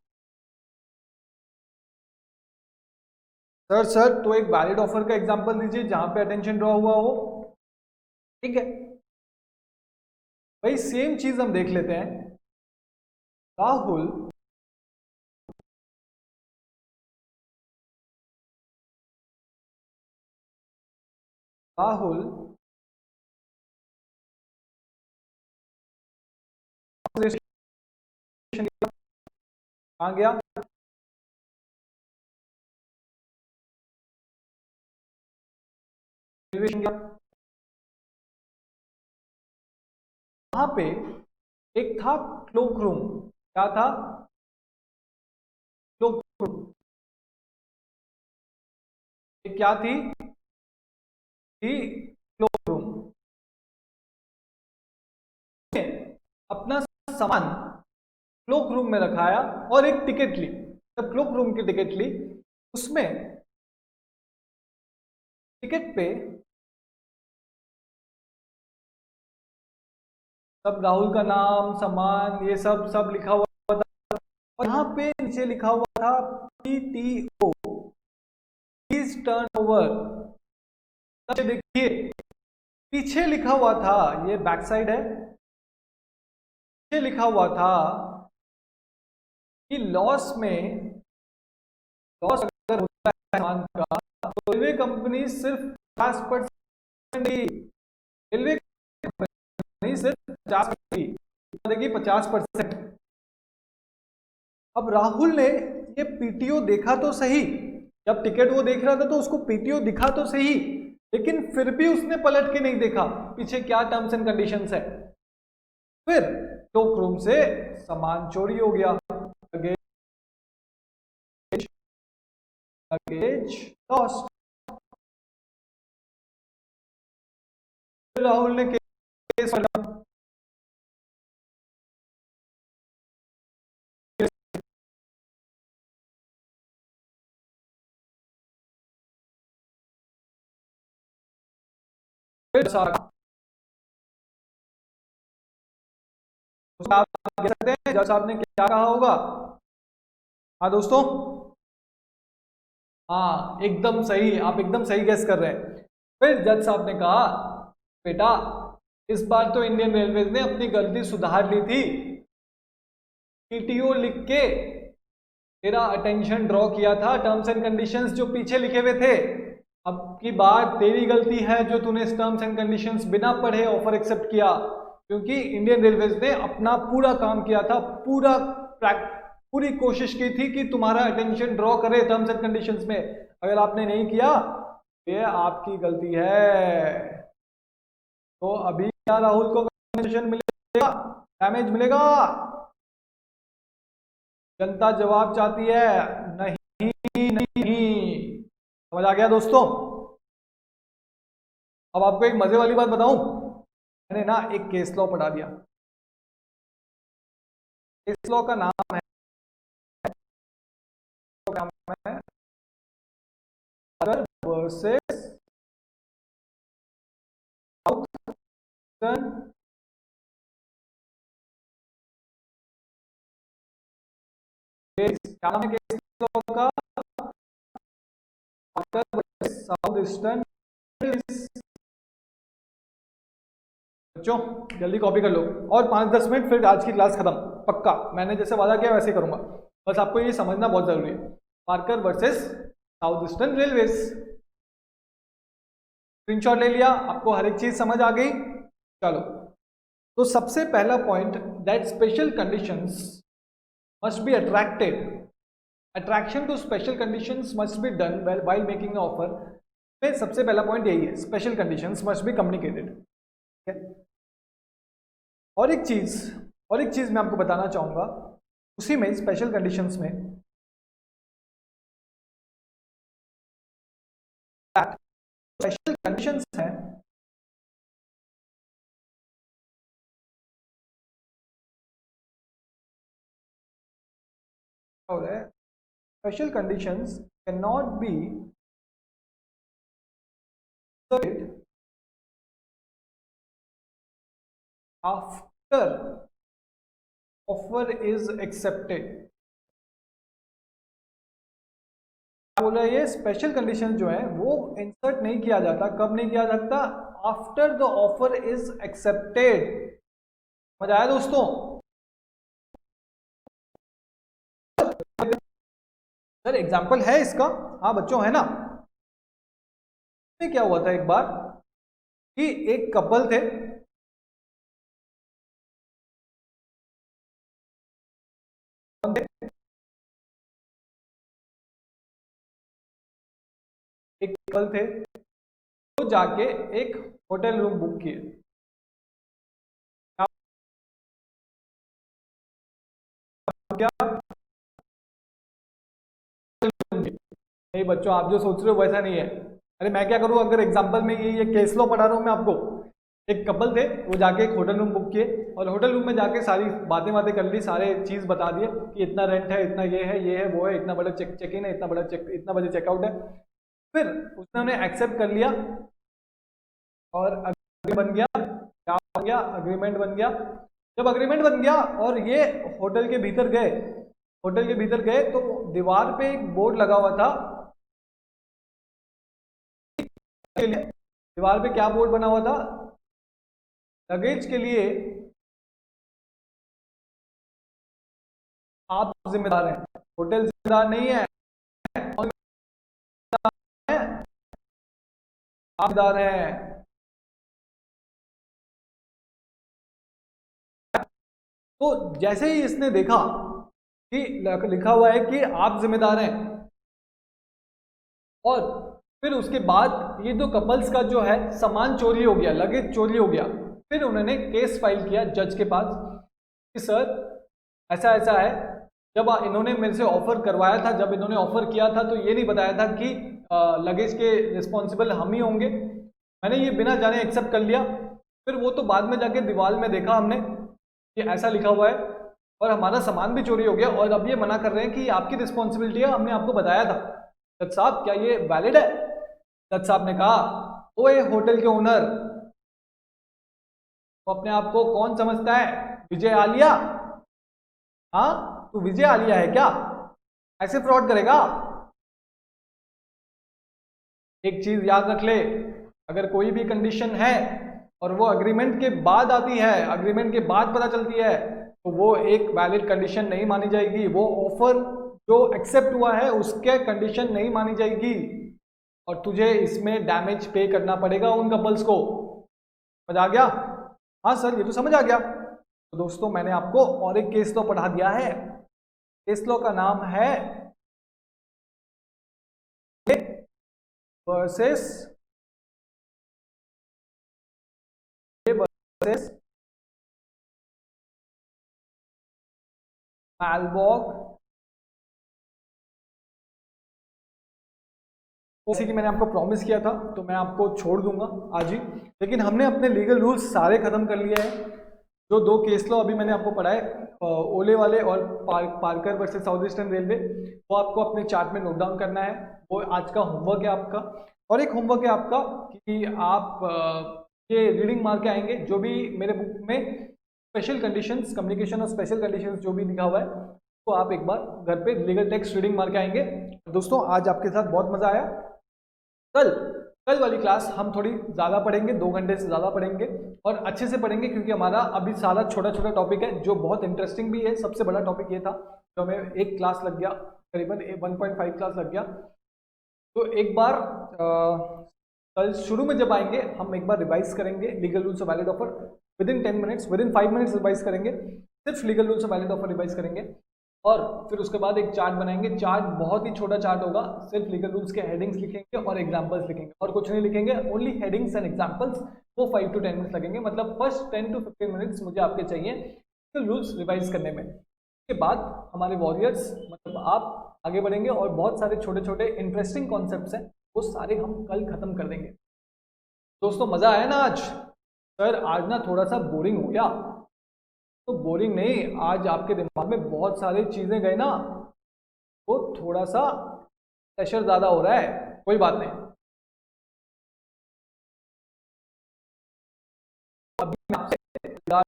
सर तो एक वैलिड ऑफर का एग्जांपल दीजिए जहां पे अटेंशन ड्रॉ हुआ हो, ठीक है। भाई सेम चीज हम देख लेते हैं। राहुल राहुल कहाँ गया, गया, वहां पे एक था क्लोक रूम। क्या था? Cloakroom. क्या थी? Cloakroom. अपना सामान क्लोक रूम में रखाया और एक टिकट ली। जब क्लोक रूम की टिकट ली, उसमें टिकट पे सब राहुल का नाम, सामान, ये सब सब लिखा हुआ था, और यहाँ पे नीचे लिखा हुआ था PTO, प्लीज टर्न ओवर। देखिए पीछे लिखा हुआ था, ये बैक साइड है, पीछे लिखा हुआ था कि लॉस में, लॉस अगर होता है सामान का तो रेलवे कंपनी सिर्फ 50% रेलवे कंपनी सिर्फ 50% देगी, 50%। अब राहुल ने ये पीटीओ देखा तो सही, जब टिकट वो देख रहा था तो उसको पीटीओ दिखा तो सही, लेकिन फिर भी उसने पलट के नहीं देखा पीछे क्या टर्म्स एंड कंडीशंस है। फिर क्लोक रूम से सामान चोरी हो गया, लगेज लॉस्ट। राहुल ने केस आप कह सकते हैं जज साहब ने क्या कहा होगा? हाँ दोस्तों, हाँ एकदम सही, आप एकदम सही गेस कर रहे हैं। फिर जज साहब ने कहा बेटा इस बार तो इंडियन रेलवेज ने अपनी गलती सुधार ली थी, पीटीओ लिख के तेरा अटेंशन ड्रॉ किया था, टर्म्स एंड कंडीशंस जो पीछे लिखे हुए थे। अब की बात तेरी गलती है जो तूने टर्म्स एंड कंडीशंस बिना पढ़े ऑफर एक्सेप्ट किया, क्योंकि इंडियन रेलवेज ने अपना पूरा काम किया था, पूरी कोशिश की थी कि तुम्हारा अटेंशन ड्रॉ करे टर्म्स एंड कंडीशंस में। अगर आपने नहीं किया ये आपकी गलती है। तो अभी क्या राहुल को कंपनसेशन मिलेगा, डैमेज मिलेगा? जनता जवाब चाहती है, नहीं नहीं। समझ आ गया दोस्तों? अब आपको एक मजे वाली बात बताऊं, मैंने ना एक केस लॉ पढ़ा दिया। केस लॉ का नाम है अगर वर्सेस क्या नाम है केस लॉ का? South eastern. बच्चों जल्दी कॉपी कर लो और 5-10 मिनट फिर आज की क्लास खत्म, पक्का मैंने जैसे वादा किया वैसे ही करूंगा। बस आपको ये समझना बहुत जरूरी है, Parker versus south eastern railways. Screenshot ले लिया, आपको हर एक चीज समझ आ गई। चलो, तो सबसे पहला point, that special conditions must be attracted. Attraction to special conditions must be done while making an offer. में सबसे पहला पॉइंट यही है, special conditions must be communicated. ठीक है, और एक चीज मैं आपको बताना चाहूंगा, उसी में स्पेशल कंडीशंस में स्पेशल कंडीशंस हैं और special conditions can not be after offer is accepted. बोला ये स्पेशल कंडीशन जो है वो इंसर्ट नहीं किया जाता, कब नहीं किया जाता? After the offer is accepted. समझ आया दोस्तों? सर एग्जांपल है इसका? हाँ बच्चों है ना। क्या हुआ था एक बार कि एक कपल थे, तो जाके एक होटल रूम बुक किए। क्या? नहीं बच्चों, आप जो सोच रहे हो वैसा नहीं है। अरे मैं क्या करूं, अगर एग्जांपल में ये केस लॉ पढ़ा रहा हूं मैं आपको। एक कपल थे, वो जाके एक होटल रूम बुक किए और होटल रूम में जाके सारी बातें कर ली, सारे चीज बता दिए कि इतना रेंट है, इतना ये है वो है, इतना बड़ा चेक इन है, इतना बजे चेकआउट है। फिर उसने उन्हें एक्सेप्ट कर लिया और अग्रीमेंट बन गया। क्या हो गया? अग्रीमेंट बन गया। जब अग्रीमेंट बन गया और ये होटल के भीतर गए तो दीवार पे एक बोर्ड लगा हुआ था। दीवार पे क्या बोर्ड बना हुआ था? लगेज के लिए आप जिम्मेदार हैं, होटल जिम्मेदार नहीं है, आप जिम्मेदार हैं। तो जैसे ही इसने देखा कि लिखा हुआ है कि आप जिम्मेदार हैं, और फिर उसके बाद ये दो कपल्स का जो है सामान चोरी हो गया, लगेज चोरी हो गया। फिर उन्होंने केस फाइल किया जज के पास कि सर ऐसा ऐसा है, जब इन्होंने मेरे से ऑफर करवाया था, जब इन्होंने ऑफर किया था तो ये नहीं बताया था कि लगेज के रिस्पॉन्सिबल हम ही होंगे, मैंने ये बिना जाने एक्सेप्ट कर लिया। फिर वो तो बाद में जाके दीवार में देखा हमने कि ऐसा लिखा हुआ है और हमारा सामान भी चोरी हो गया, और अब ये मना कर रहे हैं कि आपकी रिस्पॉन्सिबिलिटी है, हमने आपको बताया था। जज साहब क्या ये वैलिड है? जज साहब ने कहा, ओए होटल के ओनर, तो अपने आप को कौन समझता है? विजय आलिया? हाँ, तू विजय आलिया है क्या? ऐसे फ्रॉड करेगा? एक चीज याद रख ले, अगर कोई भी कंडीशन है और वो अग्रीमेंट के बाद आती है, अग्रीमेंट के बाद पता चलती है, तो वो एक वैलिड कंडीशन नहीं मानी जाएगी। वो ऑफर जो एक्सेप्ट हुआ है उसके कंडीशन नहीं मानी जाएगी, और तुझे इसमें डैमेज पे करना पड़ेगा उन कपल्स को। समझ आ गया? हाँ सर ये तो समझ आ गया। तो दोस्तों मैंने आपको और एक केस लॉ पढ़ा दिया है। केस लॉ का नाम है वर्सेस मैलबॉग। जैसे कि मैंने आपको प्रॉमिस किया था तो मैं आपको छोड़ दूंगा आज ही, लेकिन हमने अपने लीगल रूल्स सारे खत्म कर लिए हैं। जो दो केस लॉ अभी मैंने आपको पढ़ाए, ओले वाले और Parker versus south eastern railway, वो आपको अपने चार्ट में नोट डाउन करना है। वो आज का होमवर्क है आपका। और एक होमवर्क है आपका कि आप ये रीडिंग मार के आएंगे, जो भी मेरे बुक में स्पेशल कंडीशंस, कम्युनिकेशन और स्पेशल कंडीशंस जो भी लिखा हुआ है तो आप एक बार घर पे लीगल टेक्स्ट रीडिंग मार के आएंगे। दोस्तों आज आपके साथ बहुत मजा आया। कल कल वाली क्लास हम थोड़ी ज़्यादा पढ़ेंगे, 2 घंटे से ज़्यादा पढ़ेंगे और अच्छे से पढ़ेंगे, क्योंकि हमारा अभी सारा छोटा छोटा टॉपिक है जो बहुत इंटरेस्टिंग भी है। सबसे बड़ा टॉपिक ये था जो हमें एक क्लास लग गया, करीबन 1.5 क्लास लग गया। तो एक बार कल शुरू में जब आएंगे हम एक बार रिवाइज करेंगे legal rules of valid offer with in 10 minutes, with in 5 minutes revise करेंगे, सिर्फ legal rules of valid offer revise करेंगे। और फिर उसके बाद एक चार्ट बनाएंगे। चार्ट बहुत ही छोटा चार्ट होगा, सिर्फ लीगल रूल्स के हेडिंग्स लिखेंगे और एग्जांपल्स लिखेंगे और कुछ नहीं लिखेंगे, ओनली हेडिंग्स एंड एग्जांपल्स। वो 5 to 10 मिनट्स लगेंगे, मतलब फर्स्ट 10 to 15 मिनट्स मुझे आपके चाहिए लीगल रूल्स रिवाइज करने में। उसके बाद हमारे वॉरियर्स मतलब आप आगे बढ़ेंगे और बहुत सारे छोटे छोटे इंटरेस्टिंग कॉन्सेप्ट्स हैं वो सारे हम कल खत्म कर देंगे। दोस्तों मजा आया ना आज? सर आज ना थोड़ा सा बोरिंग हो गया। तो बोरिंग नहीं, आज आपके दिमाग में बहुत सारी चीजें गए ना, वो थोड़ा सा प्रेशर ज्यादा हो रहा है, कोई बात नहीं। अभी मैं आपसे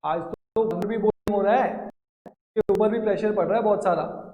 आज तो भी बोरिंग हो रहा है, के ऊपर भी प्रेशर पड़ रहा है बहुत सारा।